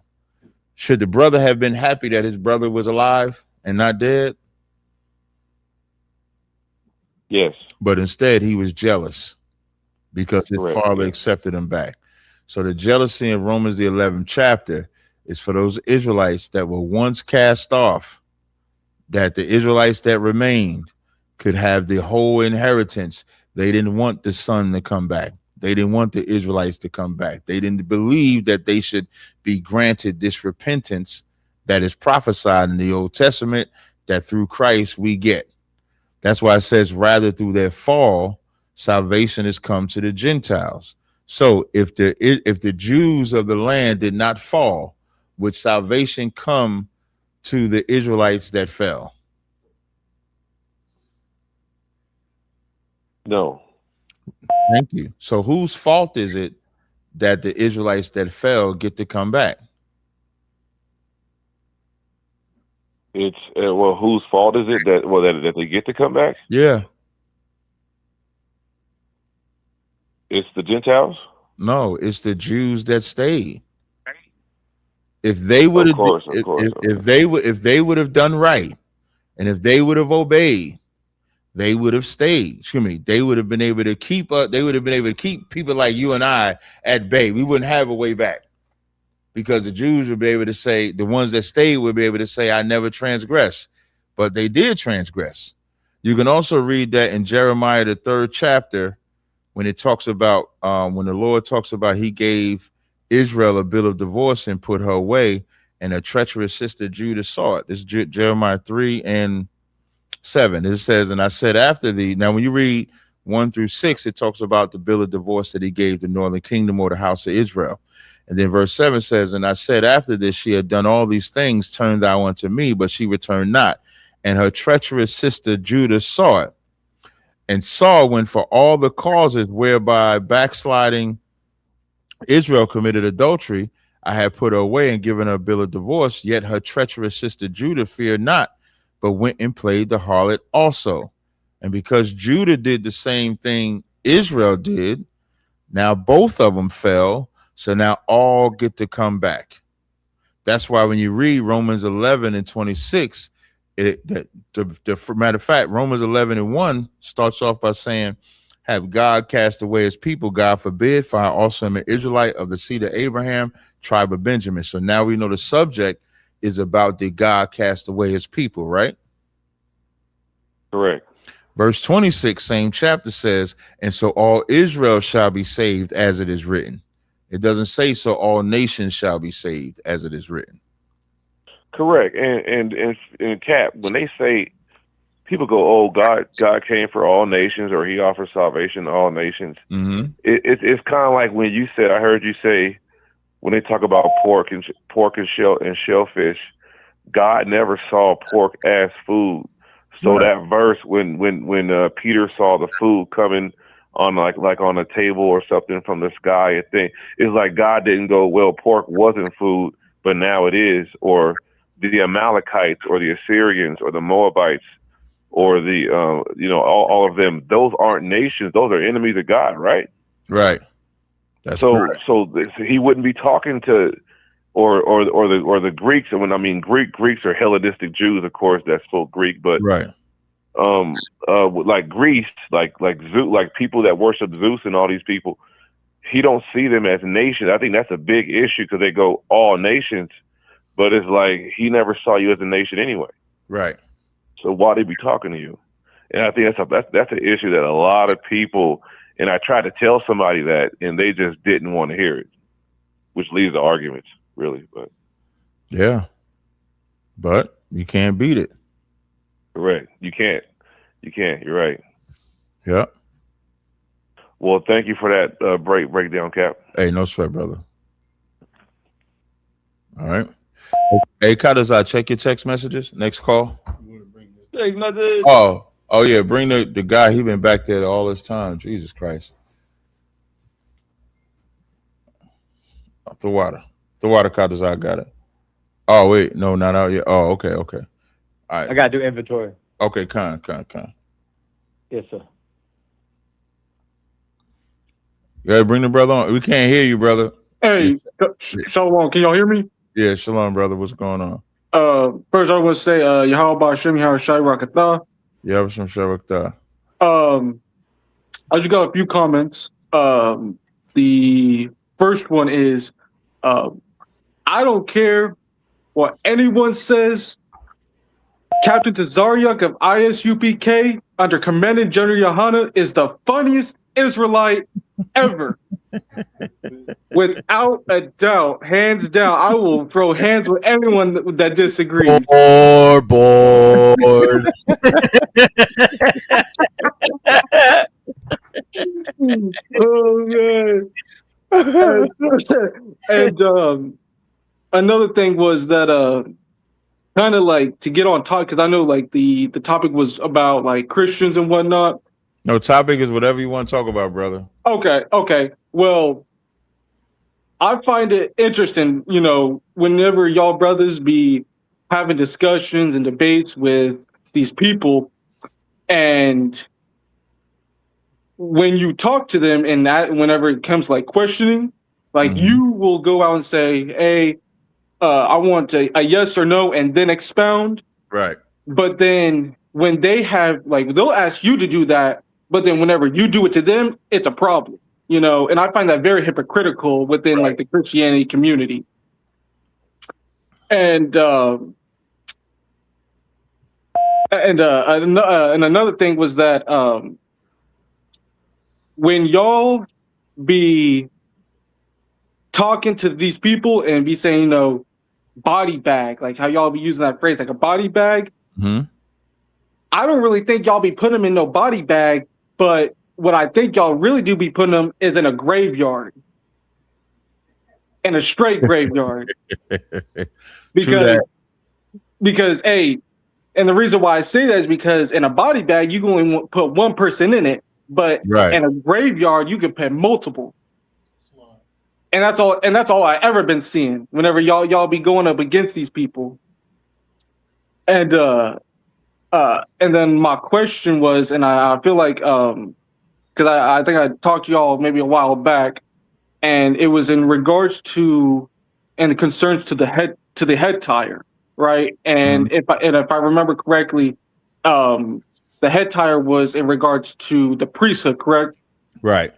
Should the brother have been happy that his brother was alive and not dead? Yes. But instead he was jealous because his father accepted him back. So the jealousy in Romans the 11th chapter is for those Israelites that were once cast off, that the Israelites that remained could have the whole inheritance. They didn't want the son to come back. They didn't want the Israelites to come back. They didn't believe that they should be granted this repentance that is prophesied in the Old Testament, that through Christ we get. That's why it says, rather through their fall, salvation has come to the Gentiles. So if the Jews of the land did not fall, would salvation come to the Israelites that fell? No. Thank you. So whose fault is it that the Israelites that fell get to come back? It's whose fault is it that they get to come back? Yeah. It's the Gentiles? No, it's the Jews that stayed. If they would have, if they would have done right, and if they would have obeyed, they would have stayed. Excuse me. They would have been able to keep up. They would have been able to keep people like you and I at bay. We wouldn't have a way back, because the Jews would be able to say, the ones that stayed would be able to say, I never transgressed, but they did transgress. You can also read that in Jeremiah, the 3rd chapter, when it talks about, when the Lord talks about, he gave Israel a bill of divorce and put her away, and a treacherous sister Judah saw it. This is Jeremiah 3 and 7. It says, and I said after thee. Now, when you read 1 through 6, it talks about the bill of divorce that he gave the northern kingdom, or the house of Israel. And then verse 7 says, and I said after this, she had done all these things, turn thou unto me, but she returned not. And her treacherous sister Judah saw it, and saw when for all the causes whereby backsliding Israel committed adultery, I had put her away and given her a bill of divorce. Yet her treacherous sister Judah feared not, but went and played the harlot also. And because Judah did the same thing Israel did, now both of them fell. So now all get to come back. That's why when you read Romans 11 and 26, matter of fact, Romans 11 and 1 starts off by saying, have God cast away his people? God forbid, for I also am an Israelite of the seed of Abraham, tribe of Benjamin. So now we know the subject is about, did God cast away his people, right? Correct. Verse 26, same chapter says, and so all Israel shall be saved as it is written. It doesn't say so all nations shall be saved as it is written. Correct. And Cap, when they say, people go, oh, God came for all nations, or he offers salvation to all nations. Mm-hmm. It's kind of like when you said, I heard you say, when they talk about pork and shellfish, God never saw pork as food. So that verse, when Peter saw the food coming on like on a table or something from the sky, I think it's like God didn't go, well, pork wasn't food, but now it is. Or the Amalekites or the Assyrians or the Moabites or the all of them, those aren't nations, those are enemies of God, right? Right. That's so correct. So he wouldn't be talking to or the Greeks. And when I mean Greeks are Hellenistic Jews, of course, that spoke Greek, but right. Like Greece, like Zeus, like people that worship Zeus and all these people, he don't see them as nations. I think that's a big issue because they go all nations, but it's like he never saw you as a nation anyway. Right. So why they be talking to you? And I think that's an issue that a lot of people, and I tried to tell somebody that, and they just didn't want to hear it, which leads to arguments, really. But yeah, but you can't beat it. Correct. You can't. You're right. Yeah. Well, thank you for that breakdown, Cap. Hey, no sweat, brother. All right. Hey, Kadazai, check your text messages. Next call. Text message. Oh yeah. Bring the guy. He been back there all this time. Jesus Christ. The water, Kadazai got it. Oh wait, no, not out yet. Oh, okay. All right. I gotta do inventory. Okay, con. Yes, sir. You gotta bring the brother on. We can't hear you, brother. Hey, Shalom, can y'all hear me? Yeah, shalom, brother. What's going on? First I want to say, Yahweh Hashem Yahweh Shai Rakatha. Yeah, some Sharakta. I just got a few comments. The first one is, I don't care what anyone says. Captain Tazariak of ISUPK under Commandant General Yohana is the funniest Israelite ever. Without a doubt, hands down, I will throw hands with anyone that disagrees. Bored. Oh man. And another thing was that kind of like to get on top, because I know like the topic was about like Christians and whatnot. No, topic is whatever you want to talk about, brother. Okay. Well, I find it interesting, whenever y'all brothers be having discussions and debates with these people, and when you talk to them, and that whenever it comes like questioning, like you will go out and say, hey, I want a yes or no, and then expound. Right. But then when they have, like, they'll ask you to do that, but then whenever you do it to them, it's a problem, and I find that very hypocritical within like the Christianity community. And another thing was that when y'all be talking to these people and be saying, body bag, like how y'all be using that phrase, like a body bag. Mm-hmm. I don't really think y'all be putting them in no body bag, but what I think y'all really do be putting them is in a straight graveyard. Because hey, and the reason why I say that is because in a body bag, you can only put one person in it, but in a graveyard, you can put multiple. And that's all I ever been seeing whenever y'all be going up against these people. And then my question was, and I feel like because I think I talked to y'all maybe a while back, and it was in regards to and concerns to the head tire, right? And if I remember correctly, the head tire was in regards to the priesthood, correct? Right.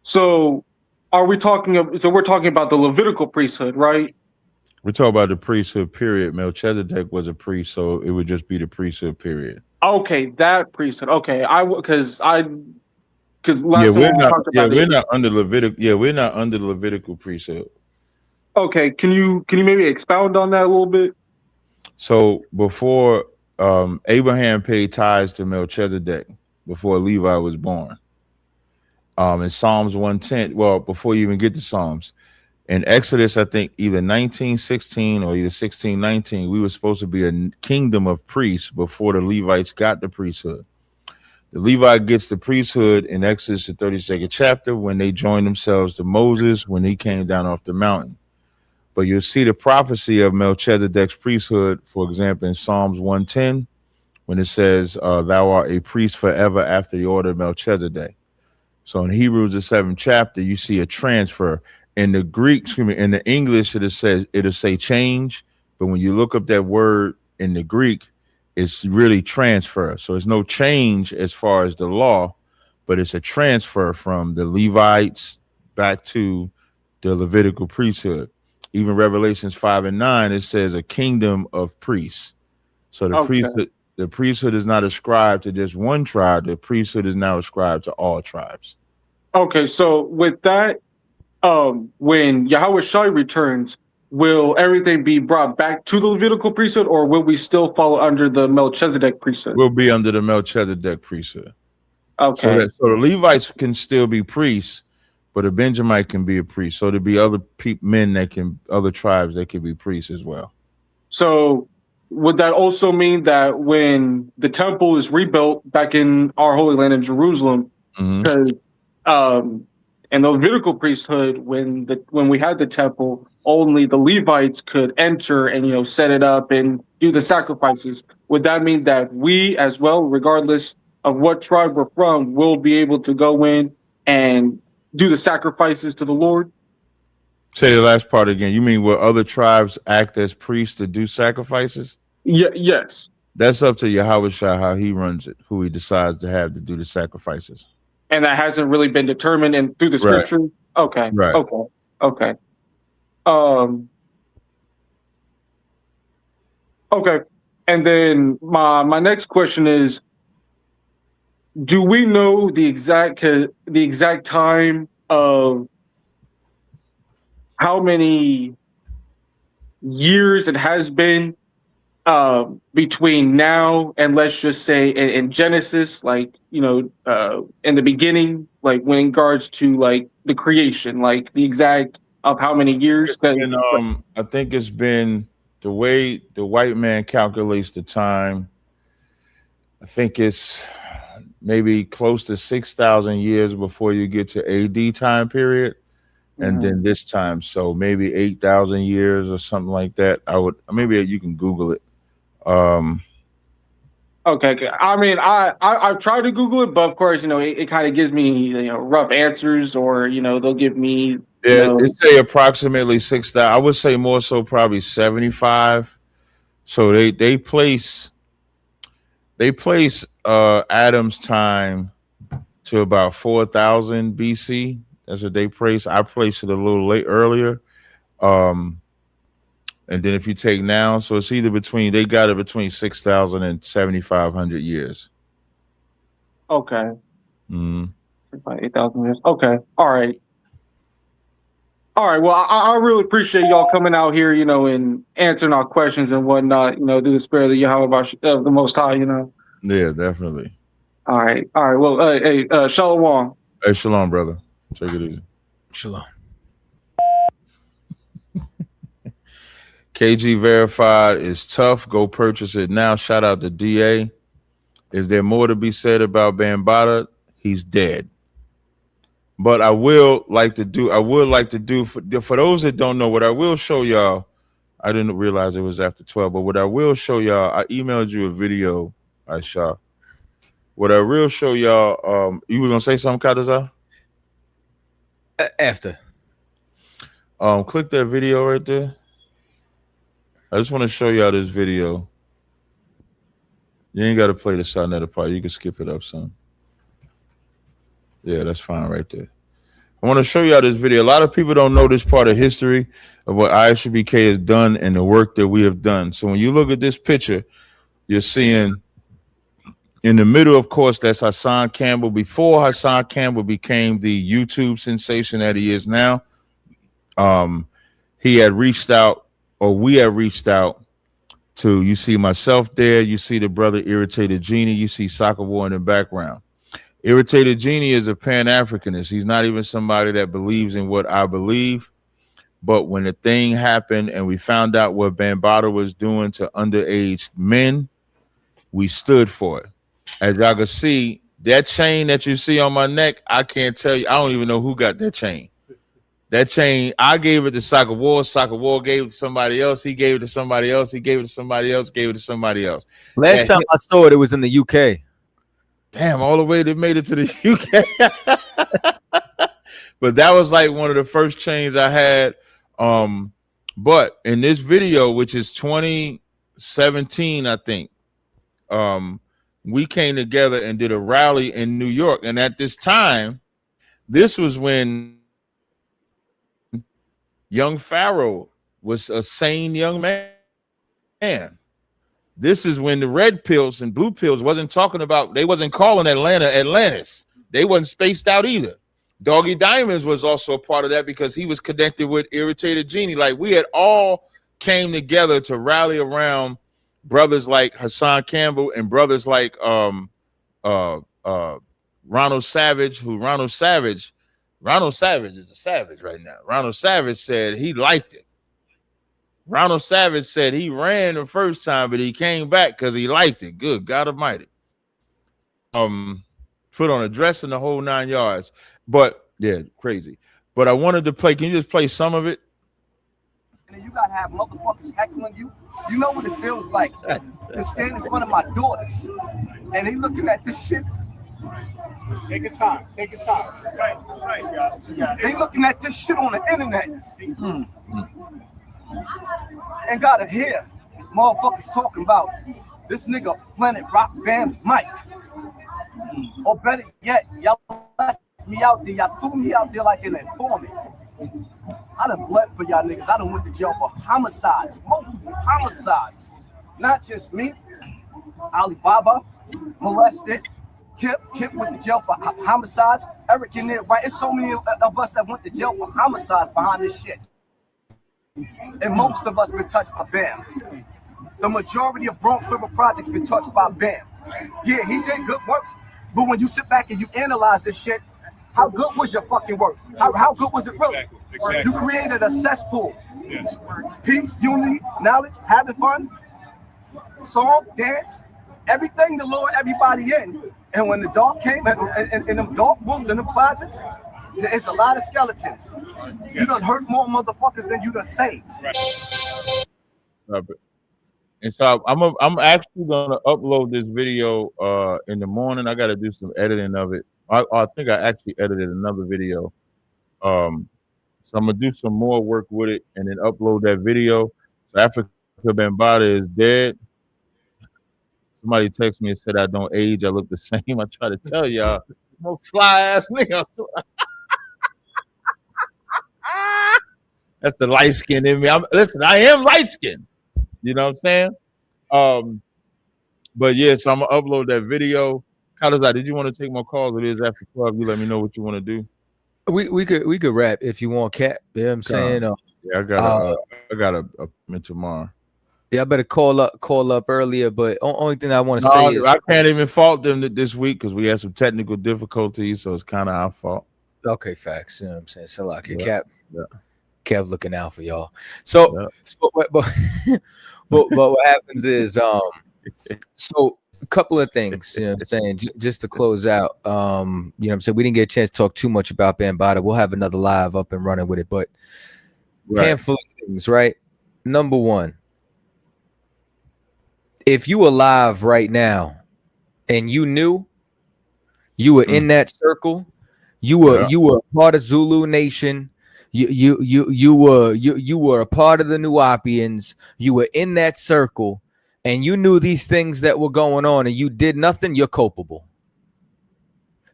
So we're talking about the Levitical priesthood, right? We're talking about the priesthood period. Melchizedek was a priest, so it would just be the priesthood period. Okay, that priesthood. Okay, because last Yeah, time we talked about we're it. not under Levitical. Yeah, we're not under the Levitical priesthood. Okay, can you maybe expound on that a little bit? So before Abraham paid tithes to Melchizedek before Levi was born. In Psalms 110, well, before you even get to Psalms, in Exodus, I think either 1916 or either 1619, we were supposed to be a kingdom of priests before the Levites got the priesthood. The Levite gets the priesthood in Exodus, the 32nd chapter, when they joined themselves to Moses when he came down off the mountain. But you'll see the prophecy of Melchizedek's priesthood, for example, in Psalms 110, when it says, thou art a priest forever after the order of Melchizedek. So in Hebrews, the 7th chapter, you see a transfer. In the Greek, in the English, it'll say change. But when you look up that word in the Greek, it's really transfer. So it's no change as far as the law, but it's a transfer from the Levites back to the Levitical priesthood. Even Revelations 5 and 9, it says a kingdom of priests. So the priesthood is not ascribed to just one tribe. The priesthood is now ascribed to all tribes. Okay, so with that, when Yahweh Shai returns, will everything be brought back to the Levitical priesthood, or will we still fall under the Melchizedek priesthood? We'll be under the Melchizedek priesthood. Okay. So the Levites can still be priests, but a Benjamite can be a priest. So there'll be other other tribes that can be priests as well. So would that also mean that when the temple is rebuilt back in our Holy Land in Jerusalem, because in the Levitical priesthood, when we had the temple, only the Levites could enter and set it up and do the sacrifices. Would that mean that we as well, regardless of what tribe we're from, will be able to go in and do the sacrifices to the Lord? Say the last part again. You mean will other tribes act as priests to do sacrifices? Yes. That's up to Yahweh Shai how he runs it, who he decides to have to do the sacrifices. And that hasn't really been determined through the Right. scriptures? Okay. Right. Okay. Okay. And then my next question is, do we know the exact time of how many years it has been between now and, let's just say, in Genesis, like, in the beginning, like when in regards to like the creation, like the exact of how many years? I think it's been the way the white man calculates the time. I think it's maybe close to 6,000 years before you get to AD time period. And then this time, so maybe 8,000 years or something like that. Maybe you can Google it. Okay. I mean, I've tried to Google it, but of course, it kind of gives me rough answers, or they'll give me. It say approximately 6,000. I would say more so probably 75. So they place Adam's time to about 4,000 BC. That's what they place. I placed it a little late earlier. And then if you take now, so it's either they got it between 6,000 and 7,500 years. Okay. Mm-hmm. About 8,000 years. Okay. All right. Well, I really appreciate y'all coming out here, and answering our questions and whatnot, through the spirit of the Yahweh of the Most High, Yeah, definitely. All right. Well, hey, Shalom. Hey, shalom, brother. Take it easy. Shalom. KG Verified is tough. Go purchase it now. Shout out to DA. Is there more to be said about Bambaata? He's dead. But I would like to do for those that don't know, what I will show y'all. I didn't realize it was after 12, but what I will show y'all, I emailed you a video I shot. What I will show y'all, you were gonna say something, Kadazar? After. Click that video right there. I just want to show y'all this video. You ain't got to play the Sonetta part. You can skip it up, son. Yeah, that's fine right there. I want to show y'all this video. A lot of people don't know this part of history of what ISBK has done and the work that we have done. So when you look at this picture, you're seeing in the middle, of course, that's Hassan Campbell. Before Hassan Campbell became the YouTube sensation that he is now, he had reached out, or we had reached out to, you see myself there, you see the brother Irritated Genie, you see Soccer War in the background. Irritated Genie is a Pan-Africanist. He's not even somebody that believes in what I believe. But when the thing happened and we found out what Bambaata was doing to underage men, we stood for it. As y'all can see, that chain that you see on my neck, I can't tell you. I don't even know who got that chain. That chain, I gave it to Soccer War. Soccer War gave it to somebody else. He gave it to somebody else. He gave it to somebody else. Gave it to somebody else. Last time I saw it, it was in the UK. Damn, all the way they made it to the UK. But that was like one of the first chains I had. But in this video, which is 2017, I think, we came together and did a rally in New York. And at this time, this was when young Pharaoh was a sane young man. This is when the red pills and blue pills wasn't talking about, they wasn't calling Atlanta Atlantis. They wasn't spaced out either. Doggy Diamonds was also a part of that because he was connected with Irritated Genie. Like we had all came together to rally around brothers like Hassan Campbell and brothers like Ronald Savage, Ronald Savage is a savage right now. Ronald Savage said he liked it. Ronald Savage said he ran the first time, but he came back because he liked it. Good God Almighty. Put on a dress in the whole 9 yards. But yeah, crazy. But I wanted to play. Can you just play some of it? And then you gotta have motherfuckers heckling you. You know what it feels like to stand in front of my daughters and they looking at this shit. Take your time. Take your time. Right, y'all. They looking at this shit on the internet. And gotta hear motherfuckers talking about this nigga Planet Rock Bam's mic. Or better yet, y'all left me out there, y'all threw me out there like an informant. I done bled for y'all niggas. I done went to jail for homicides, multiple homicides. Not just me, Alibaba, molested, Kip went to jail for homicides, Eric in there, right? It's so many of us that went to jail for homicides behind this shit. And most of us been touched by BAM. The majority of Bronx River projects been touched by BAM. Yeah, he did good work, but when you sit back and you analyze this shit, how good was your fucking work? How good was it really? Exactly. You created a cesspool. Yes. Peace, unity, knowledge, having fun, song, dance, everything to lure everybody in. And when the dark came, and them dark rooms and them closets, it's a lot of skeletons. You done hurt more motherfuckers than you done saved. And so I'm actually gonna upload this video in the morning. I got to do some editing of it. I think I actually edited another video. So I'm gonna do some more work with it and then upload that video. So Afrika Bambaataa is dead. Somebody texted me and said I don't age. I look the same. I try to tell y'all, no fly ass nigga. That's the light skin in me. Listen, I am light skinned. You know what I'm saying? But yeah, so I'm gonna upload that video. How does that? Did you want to take more calls? It is after 12. You let me know what you want to do. We could rap if you want, Cat. You know what I'm saying? Yeah, I got a appointment tomorrow. Yeah, I better call up earlier. But only thing I want to say is I can't even fault them this week because we had some technical difficulties, so it's kind of our fault. Okay, facts. You know what I'm saying? So like, Yeah. Cap. Yeah. Kept looking out for y'all. So, but what happens is, so couple of things, you know what I'm saying, just to close out. You know what I'm saying, we didn't get a chance to talk too much about Bambaataa. We'll have another live up and running with it, but handful of things, right? Number one, if you alive right now and you knew you were in that circle, you were part of Zulu Nation, you were a part of the Nuapians, you were in that circle, and you knew these things that were going on and you did nothing, you're culpable.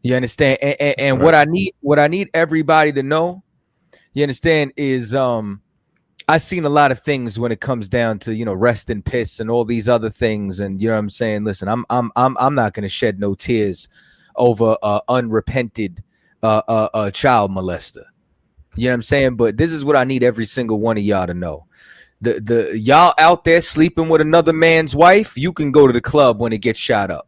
You understand? And what I need everybody to know, you understand, is I've seen a lot of things when it comes down to, you know, rest and piss and all these other things. And you know what I'm saying? Listen, I'm not gonna shed no tears over unrepented child molester. You know what I'm saying? But this is what I need every single one of y'all to know. The y'all out there sleeping with another man's wife, you can go to the club when it gets shot up.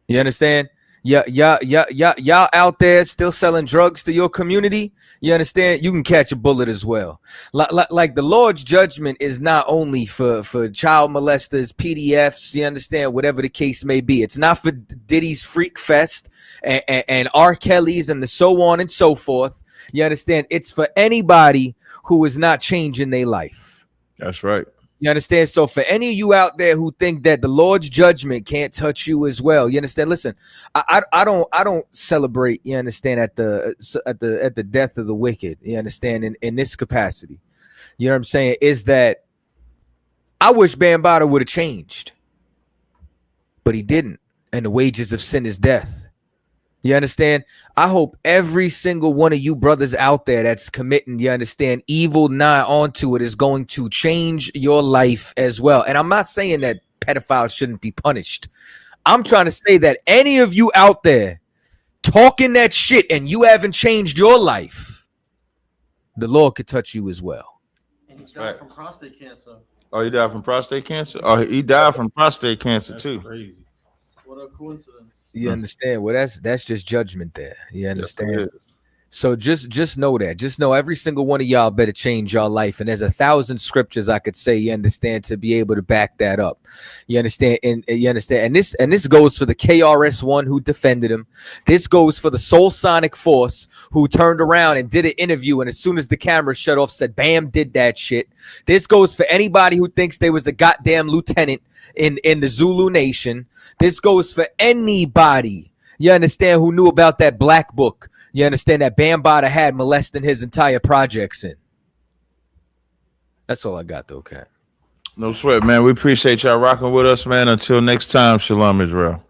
You understand? Y'all out there still selling drugs to your community. You understand? You can catch a bullet as well. Like the Lord's judgment is not only for child molesters, PDFs, you understand, whatever the case may be. It's not for Diddy's Freak Fest and R. Kelly's and the so on and so forth. You understand? It's for anybody who is not changing their life. That's right. You understand? So for any of you out there who think that the Lord's judgment can't touch you as well, you understand? Listen, I don't celebrate, you understand, at the death of the wicked, you understand, in this capacity. You know what I'm saying? Is that I wish Bambaataa would have changed, but he didn't. And the wages of sin is death. You understand? I hope every single one of you brothers out there that's committing, you understand, evil nigh onto it is going to change your life as well. And I'm not saying that pedophiles shouldn't be punished. I'm trying to say that any of you out there talking that shit and you haven't changed your life, the Lord could touch you as well. And he died from prostate cancer. Oh, he died from prostate cancer? Oh, he died from prostate cancer too. Crazy. What a coincidence. You understand? Well, that's just judgment there. You understand? Yes, so just know that. Just know every single one of y'all better change your life. And there's 1,000 scriptures I could say, you understand, to be able to back that up. You understand? And you understand? And this goes for the KRS-One who defended him. This goes for the Soul Sonic Force who turned around and did an interview, and as soon as the camera shut off, said, "Bam, did that shit." This goes for anybody who thinks there was a goddamn lieutenant in the Zulu Nation. This goes for anybody, you understand, who knew about that black book, you understand, that Bambaataa had molesting his entire projects in. That's all I got though, Cat. No sweat, man. We appreciate y'all rocking with us, man. Until next time, Shalom Israel.